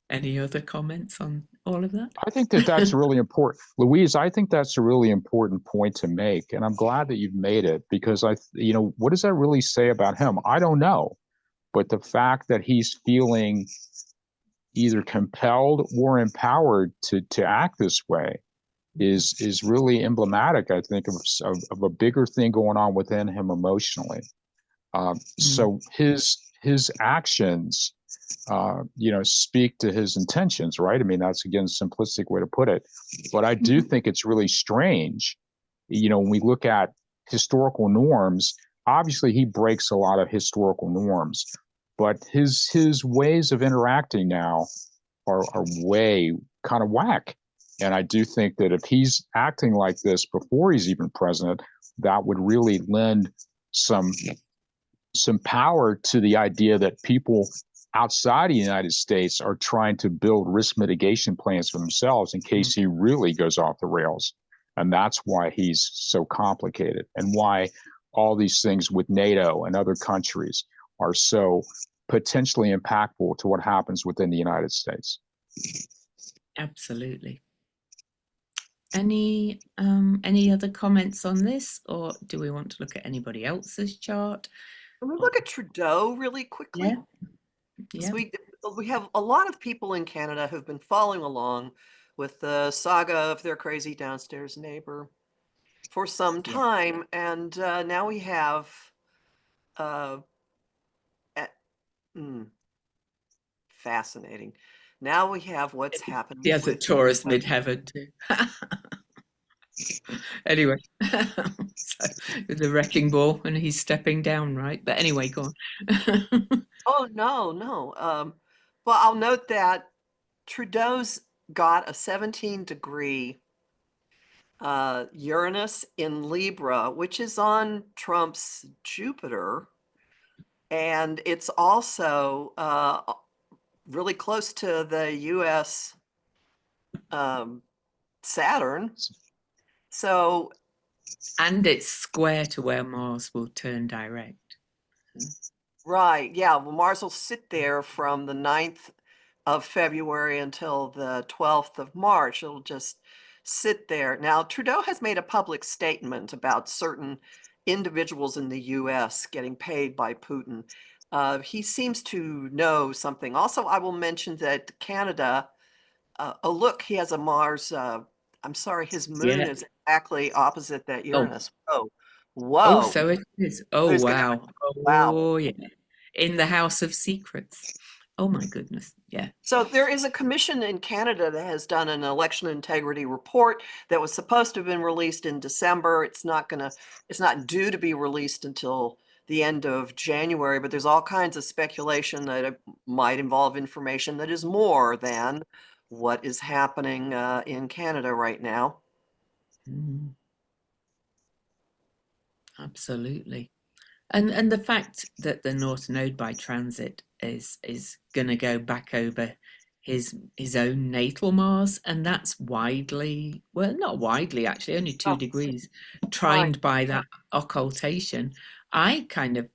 Any other comments on all of that? I think that's really important. Louise, I think that's a really important point to make. And I'm glad that you've made it, because what does that really say about him? I don't know. But the fact that he's feeling either compelled or empowered to act this way is really emblematic, I think, of a bigger thing going on within him emotionally. So his actions speak to his intentions, right? I mean, that's again a simplistic way to put it. But I do think it's really strange, when we look at historical norms. Obviously, he breaks a lot of historical norms, but his ways of interacting now are way kind of whack. And I do think that if he's acting like this before he's even president, that would really lend some power to the idea that people outside the United States are trying to build risk mitigation plans for themselves in case he really goes off the rails. And that's why he's so complicated, and why all these things with NATO and other countries are so potentially impactful to what happens within the United States. Absolutely. Any other comments on this, or do we want to look at anybody else's chart? Can we look at Trudeau really quickly? Yeah. We have a lot of people in Canada who've been following along with the saga of their crazy downstairs neighbor for some time, and now we have fascinating. Now we have what's happening. He has a Taurus midheaven too. Anyway, so the wrecking ball, and he's stepping down, right? But anyway, go on. Oh, no. Well, I'll note that Trudeau's got a 17-degree Uranus in Libra, which is on Trump's Jupiter. And it's also really close to the US Saturn. So, and it's square to where Mars will turn direct. Right. Yeah. Well, Mars will sit there from the 9th of February until the 12th of March. It'll just sit there. Now, Trudeau has made a public statement about certain individuals in the US getting paid by Putin. He seems to know something. Also, I will mention that Canada, look, he has a Mars. I'm sorry, his moon is exactly opposite that Uranus. Whoa. So it is. Oh, wow. Wow. Oh, yeah. In the House of Secrets. Oh, my goodness. Yeah. So there is a commission in Canada that has done an election integrity report that was supposed to have been released in December. It's not due to be released until the end of January, but there's all kinds of speculation that it might involve information that is more than what is happening in Canada right now. Absolutely. And the fact that the North Node by transit is going to go back over his own natal Mars, and that's widely, well, not widely actually, only 2 degrees, trined by that occultation. I kind of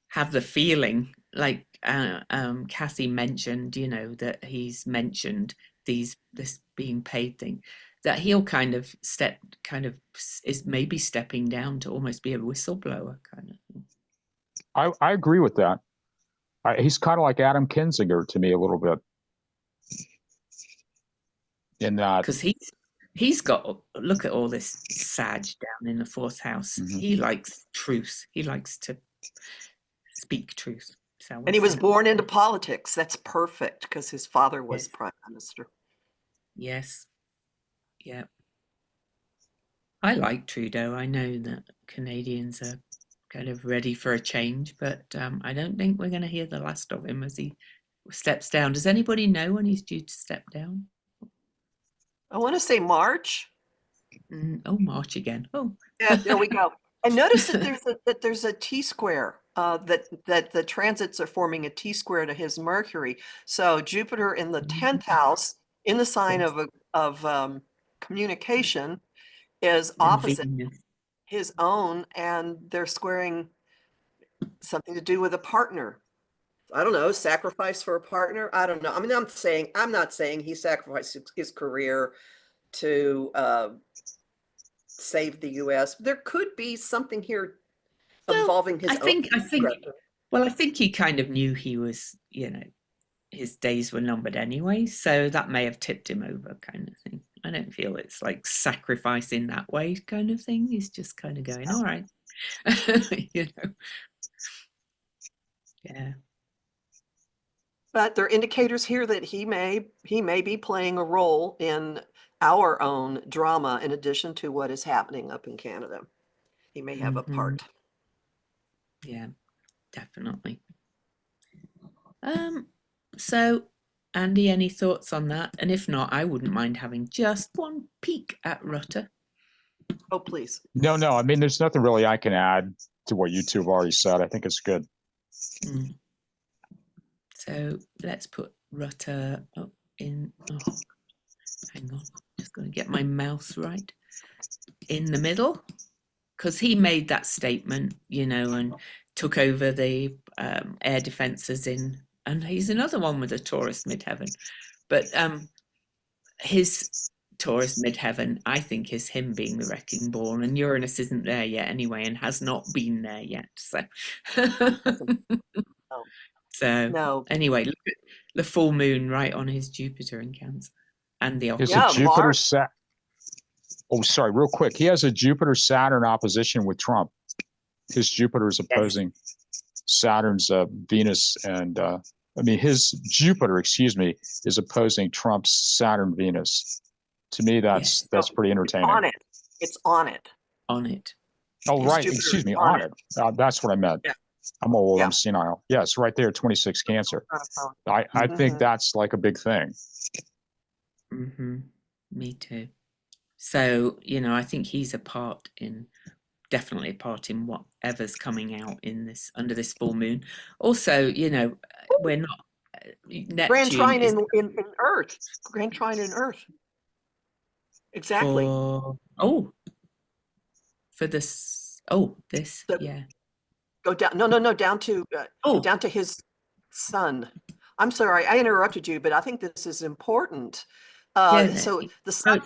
have the feeling, like Cassie mentioned, that he's mentioned this being paid thing, that he'll kind of is maybe stepping down to almost be a whistleblower kind of thing. I agree with that. He's kind of like Adam Kinzinger to me a little bit. In that, because he's got, look at all this Sag down in the 4th house. He likes truth. He likes to speak truth. And he was born into politics. That's perfect, because his father was prime minister. Yes. Yeah. I like Trudeau. I know that Canadians are kind of ready for a change, but I don't think we're going to hear the last of him as he steps down. Does anybody know when he's due to step down? I want to say March. Oh, March again. Oh, yeah, there we go. I noticed that there's a T-square, that the transits are forming a T-square to his Mercury. So Jupiter in the 10th house, in the sign of communication, is opposite his own, and they're squaring something to do with a partner. I don't know, sacrifice for a partner. I don't know. I mean, I'm not saying he sacrificed his career to save the U.S. There could be something here involving his own. I think he kind of knew he was, his days were numbered anyway, so that may have tipped him over, kind of thing. I don't feel it's like sacrifice in that way, kind of thing. He's just kind of going, all right, Yeah. But there are indicators here that he may be playing a role in our own drama in addition to what is happening up in Canada. He may have a part. Yeah, definitely. So Andy, any thoughts on that? And if not, I wouldn't mind having just one peek at Rutte. Oh, please. No, I mean, there's nothing really I can add to what you two have already said. I think it's good. So let's put Rutte up in, hang on, just going to get my mouse right, in the middle, because he made that statement, you know, and took over the air defences in, and he's another one with a Taurus midheaven. But his Taurus midheaven, I think, is him being the wrecking ball, and Uranus isn't there yet anyway, and has not been there yet. So, No. Anyway, look at the full moon right on his Jupiter in Cancer, and the Is it Jupiter Saturn? Oh, sorry, real quick. He has a Jupiter Saturn opposition with Trump. His Jupiter is opposing Saturn's Venus, and I mean his Jupiter, excuse me, is opposing Trump's Saturn Venus. To me, that's pretty entertaining. It's on it. Oh, right. Excuse me, on it. That's what I meant. Yeah. I'm old. Yeah. I'm senile. Yes, right there, 26 Cancer. I think that's like a big thing. Me too. So, you know, I think he's definitely a part in whatever's coming out in this, under this full moon. Also, you know, we're not Neptune Grand trine in Earth. Grand trine in Earth. Exactly. This, yeah. Go down. No, down to his sun. I'm sorry, I interrupted you, but I think this is important. So the sun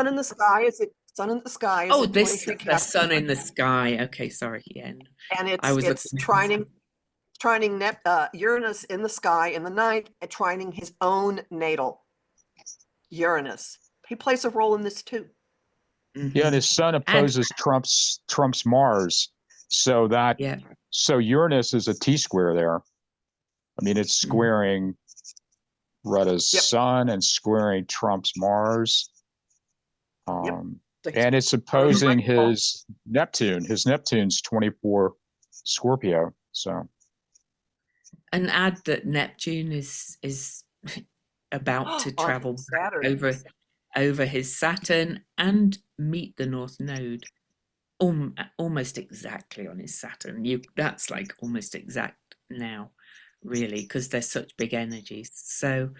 in the sky is it? Sun in the sky is the sun in the sky. Okay, sorry. Yeah, and it's trining Uranus in the sky in the night, and trining his own natal Uranus. He plays a role in this too. Yeah, and his sun opposes Trump's Mars, so so Uranus is a T-square there. I mean, it's squaring Rutte's sun and squaring Trump's Mars. And it's opposing his Neptune. His Neptune's 24 Scorpio. So, and add that Neptune is about to travel over his Saturn and meet the North Node almost exactly on his Saturn. That's like almost exact now, really, because they're such big energies. So,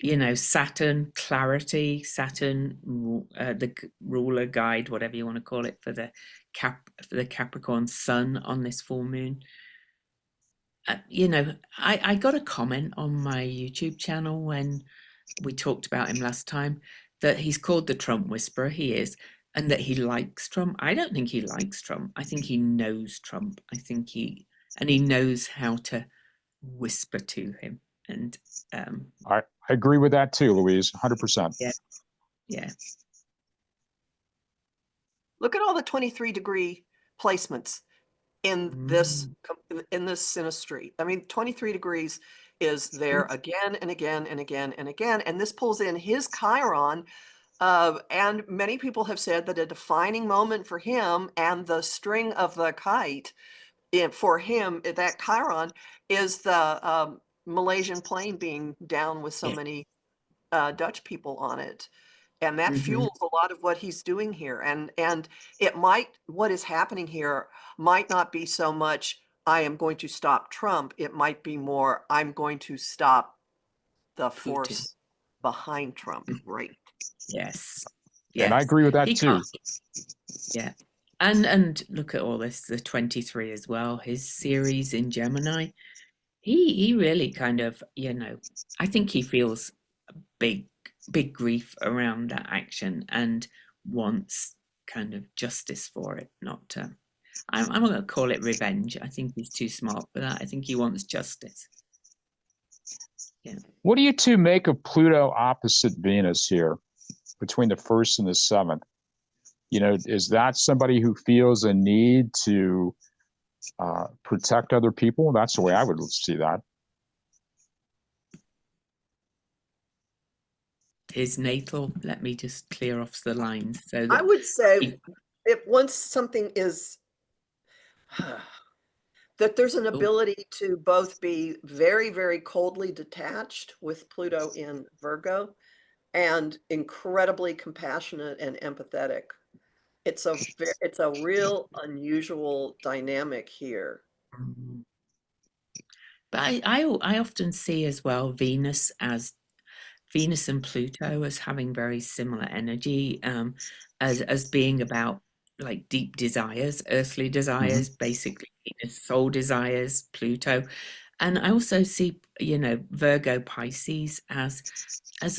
you know, Saturn clarity, Saturn the ruler guide, whatever you want to call it, for the Capricorn sun on this full moon. You know, I got a comment on my YouTube channel when we talked about him last time that he's called the Trump whisperer. He is. And that he likes Trump. I don't think he likes Trump. I think he knows Trump. I think he knows how to whisper to him. And I agree with that too, Louise, 100%. Yeah. Look at all the 23-degree placements in this synastry. I mean, 23 degrees is there again and again and again and again, and this pulls in his Chiron. And many people have said that a defining moment for him and the string of the kite for him, that Chiron, is the Malaysian plane being down with so many Dutch people on it. And that fuels a lot of what he's doing here. And what is happening here might not be so much, I am going to stop Trump. It might be more, I'm going to stop the force behind Trump, right? Yes. And I agree with that too. Yeah. And look at all this, the 23 as well, his series in Gemini. He really kind of, you know, I think he feels big grief around that action and wants kind of justice for it, not I'm not going to call it revenge. I think he's too smart for that. I think he wants justice. Yeah. What do you two make of Pluto opposite Venus here between the 1st and the 7th? You know, is that somebody who feels a need to protect other people? That's the way I would see that. his natal. Let me just clear off the lines so I that would say if once something is that there's an ability to both be very, very coldly detached with Pluto in Virgo and incredibly compassionate and empathetic. It's a real unusual dynamic here. But I often see as well Venus and Pluto as having very similar energy, as being about like deep desires, earthly desires, basically Venus soul desires, Pluto. And I also see, Virgo Pisces as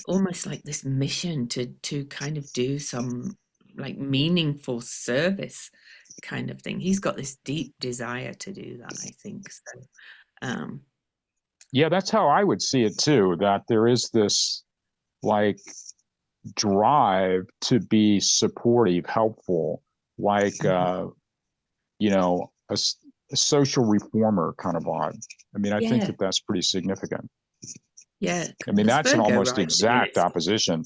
almost like this mission to kind of do some like meaningful service kind of thing. He's got this deep desire to do that, I think. So Yeah, that's how I would see it too, that there is this like drive to be supportive, helpful, like a social reformer kind of vibe. I mean, I think yeah, that that's pretty significant. yeah, I mean, it's that's an Virgo, almost right? exact opposition.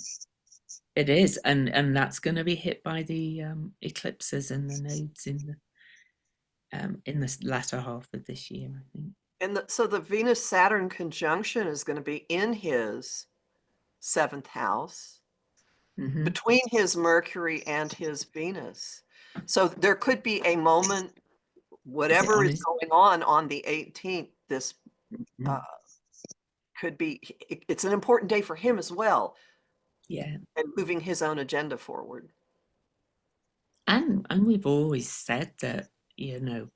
It is, and that's going to be hit by the eclipses and the nodes in the latter half of this year, I think. And so the Venus Saturn conjunction is going to be in his 7th house, between his Mercury and his Venus. So there could be a moment, whatever is going on the 18th, this could be, it's an important day for him as well. Yeah. And moving his own agenda forward. And we've always said that,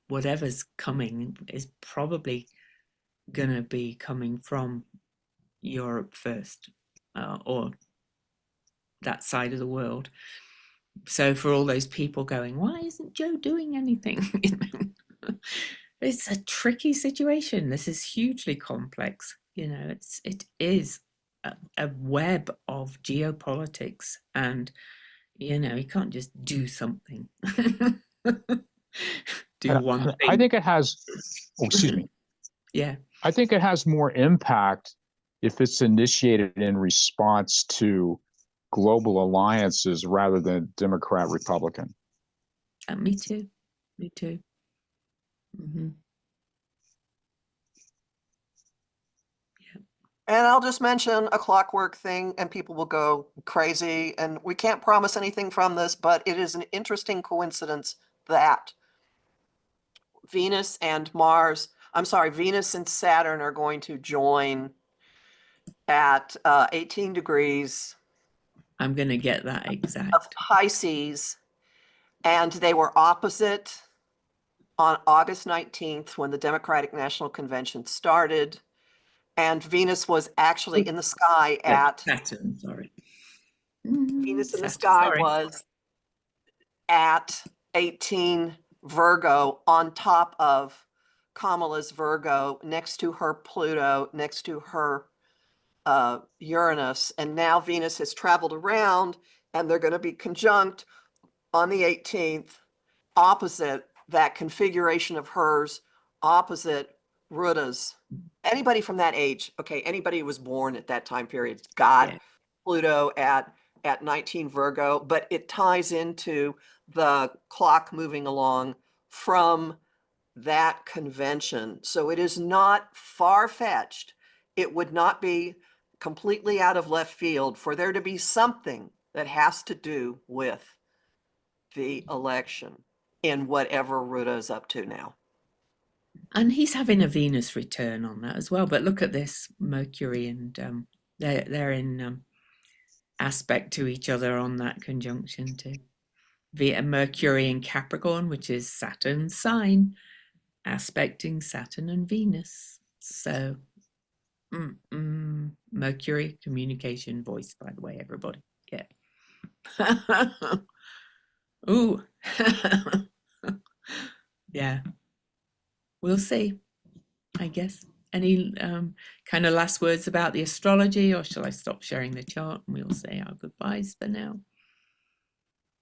whatever's coming is probably going to be coming from Europe first, or that side of the world. So for all those people going, why isn't Joe doing anything? It's a tricky situation. This is hugely complex. It is a web of geopolitics, and you can't just do something. Do one thing. I think it has, excuse me. Yeah. I think it has more impact if it's initiated in response to global alliances rather than Democrat Republican. Me too. Me too. Mm-hmm. Yeah. And I'll just mention a clockwork thing and people will go crazy. And we can't promise anything from this, but it is an interesting coincidence that Venus and Saturn are going to join at 18 degrees. I'm going to get that exact. Of Pisces. And they were opposite on August 19th when the Democratic National Convention started. And Venus was actually in the sky at Saturn, sorry. Venus in the sky was at 18 Virgo on top of Kamala's Virgo, next to her Pluto, next to her Uranus. And now Venus has traveled around and they're going to be conjunct on the 18th, opposite that configuration of hers, opposite Rutte's. Anybody from that age, okay, anybody who was born at that time period, got Pluto at 19 Virgo, but it ties into the clock moving along from that convention. So it is not far-fetched. It would not be completely out of left field for there to be something that has to do with the election in whatever Rutte is up to now. And he's having a Venus return on that as well. But look at this, Mercury and they're in aspect to each other on that conjunction too. Via Mercury in Capricorn, which is Saturn's sign, aspecting Saturn and Venus. So Mercury, communication, voice, by the way, everybody. Yeah. Ooh. Yeah. We'll see, I guess. Any kind of last words about the astrology, or shall I stop sharing the chart and we'll say our goodbyes for now?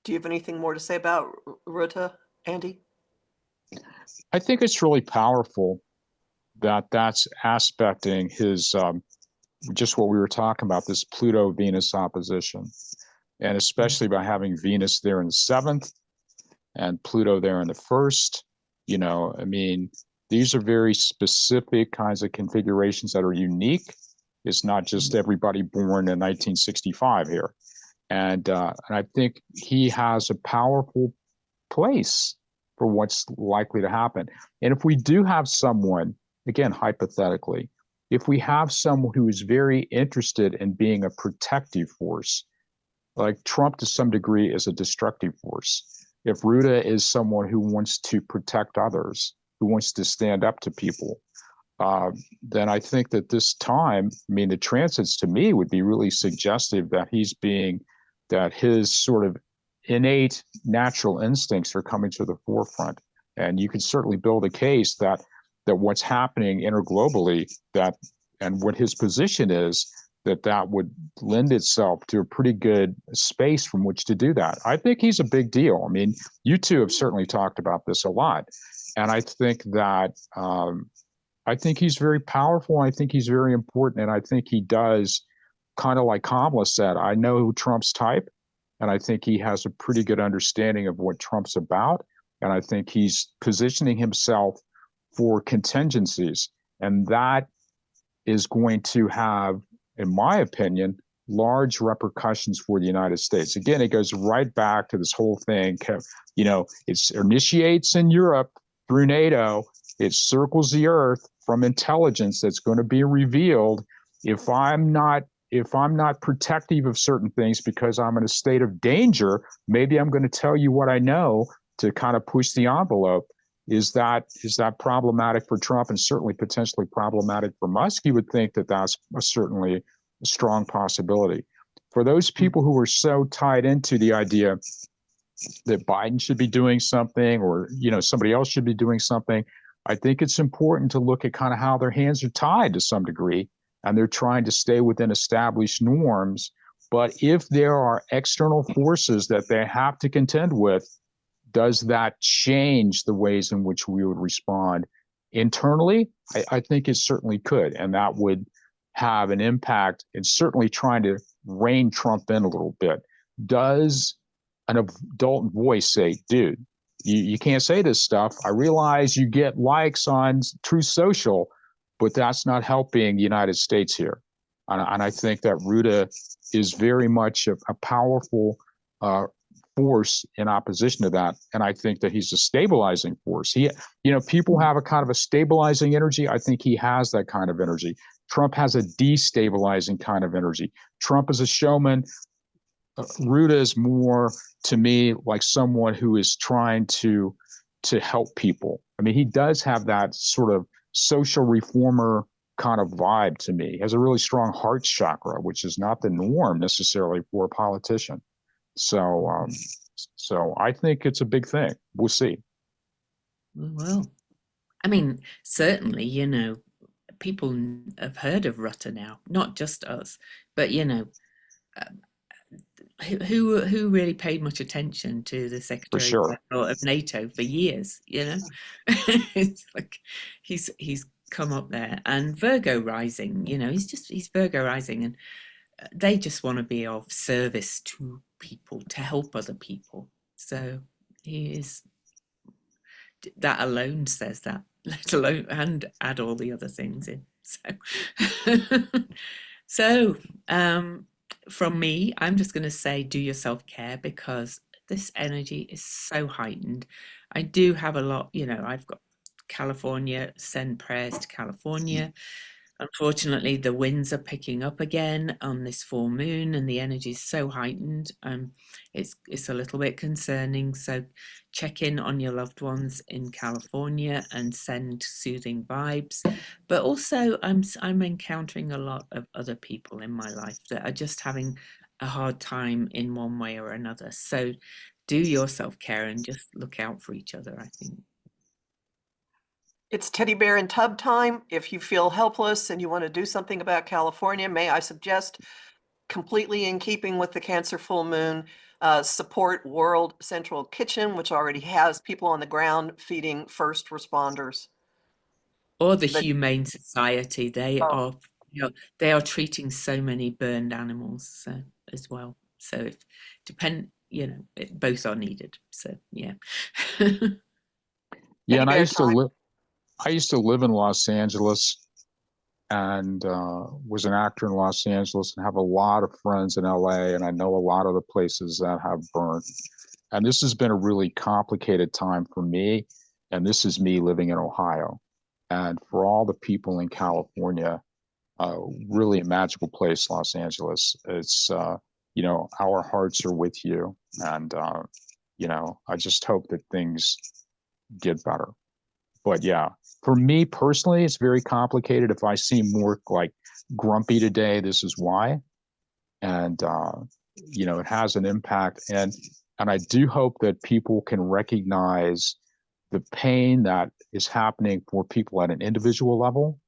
Do you have anything more to say about Rutte, Andy? I think it's really powerful that that's aspecting his just what we were talking about, this Pluto-Venus opposition, and especially by having Venus there in the 7th and Pluto there in the 1st, you know, I mean, these are very specific kinds of configurations that are unique. It's not just everybody born in 1965 here. And I think he has a powerful place for what's likely to happen. And if we do have someone, again, hypothetically, if we have someone who is very interested in being a protective force, like Trump to some degree is a destructive force. If Rutte is someone who wants to protect others, who wants to stand up to people, then I think that this time, I mean, the transits to me would be really suggestive that that his sort of innate natural instincts are coming to the forefront. And you could certainly build a case that what's happening interglobally, and what his position is, that would lend itself to a pretty good space from which to do that. I think he's a big deal. I mean, you two have certainly talked about this a lot. And I think that I think he's very powerful. I think he's very important. And I think he does, kind of like Kamala said, I know Trump's type. And I think he has a pretty good understanding of what Trump's about. And I think he's positioning himself for contingencies. And that is going to have, in my opinion, large repercussions for the United States. Again, it goes right back to this whole thing. You know, it initiates in Europe through NATO. It circles the earth from intelligence that's going to be revealed. If I'm not protective of certain things because I'm in a state of danger, maybe I'm going to tell you what I know to kind of push the envelope. Is that problematic for Trump, and certainly potentially problematic for Musk? You would think that that's certainly a strong possibility. For those people who are so tied into the idea that Biden should be doing something, or somebody else should be doing something, I think it's important to look at kind of how their hands are tied to some degree, and they're trying to stay within established norms. But if there are external forces that they have to contend with, does that change the ways in which we would respond internally? I think it certainly could, and that would have an impact in certainly trying to rein Trump in a little bit. Does an adult voice say, dude, you can't say this stuff. I realize you get likes on Truth Social, but that's not helping the United States here. And I think that Rutte is very much a powerful force in opposition to that. And I think that he's a stabilizing force. People have a kind of a stabilizing energy. I think he has that kind of energy. Trump has a destabilizing kind of energy. Trump is a showman. Rutte is more, to me, like someone who is trying to help people. I mean, he does have that sort of social reformer kind of vibe to me. He has a really strong heart chakra, which is not the norm necessarily for a politician. So I think it's a big thing. We'll see. Well, I mean, certainly, people have heard of Rutte now, not just us, but who really paid much attention to the Secretary sure. of NATO for years, It's like he's come up there. And Virgo rising, he's Virgo rising, and they just want to be of service to people, to help other people. So he is, that alone says that, let alone, and add all the other things in. So from me, I'm just going to say, do your self-care, because this energy is so heightened. I do have a lot, I've got California, send prayers to California. Unfortunately, the winds are picking up again on this full moon, and the energy is so heightened. It's a little bit concerning. So check in on your loved ones in California and send soothing vibes. But also, I'm encountering a lot of other people in my life that are just having a hard time in one way or another. So do your self-care and just look out for each other, I think. It's teddy bear and tub time. If you feel helpless and you want to do something about California, may I suggest, completely in keeping with the Cancer full moon, support World Central Kitchen, which already has people on the ground feeding first responders. Or the Humane Society. They are they are treating so many burned animals so as well. So if both are needed. So yeah. Yeah, and Time. I used to live in Los Angeles and was an actor in Los Angeles and have a lot of friends in LA, and I know a lot of the places that have burned. And this has been a really complicated time for me, and this is me living in Ohio. And for all the people in California, really a magical place, Los Angeles. It's our hearts are with you, and I just hope that things get better. But yeah, for me personally, it's very complicated. If I seem more like grumpy today, this is why. And it has an impact. And I do hope that people can recognize the pain that is happening for people at an individual level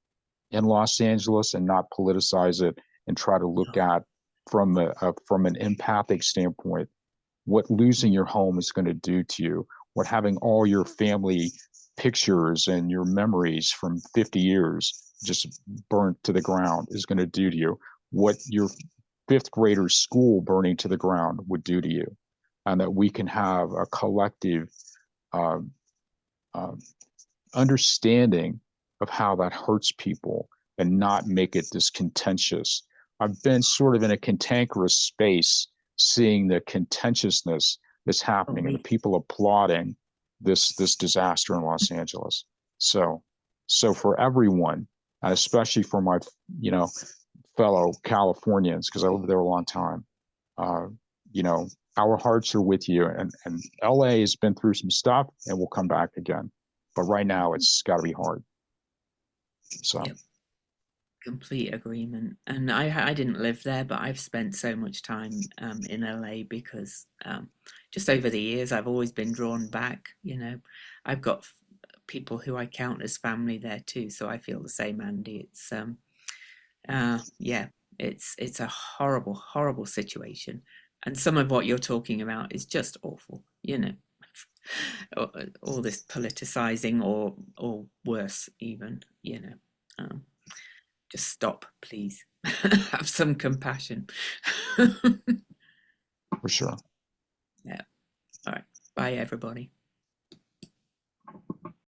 in Los Angeles and not politicize it and try to look at from an empathic standpoint what losing your home is going to do to you, what having all your family pictures and your memories from 50 years just burnt to the ground is going to do to you, what your fifth grader's school burning to the ground would do to you, and that we can have a collective uh, uh, understanding of how that hurts people and not make it this contentious. I've been sort of in a cantankerous space seeing the contentiousness that's happening and the people applauding this disaster in Los Angeles. So for everyone, and especially for my fellow Californians, because I lived there a long time, our hearts are with you. And LA has been through some stuff and will come back again. But right now it's got to be hard. So. Yep. Complete agreement. And I didn't live there, but I've spent so much time in LA because just over the years I've always been drawn back. I've got people who I count as family there too, so I feel the same, Andy. It's it's a horrible, horrible situation, and some of what you're talking about is just awful. All this politicizing, or worse, even. Just stop, please. Have some compassion. For sure. Yeah. All right. Bye, everybody.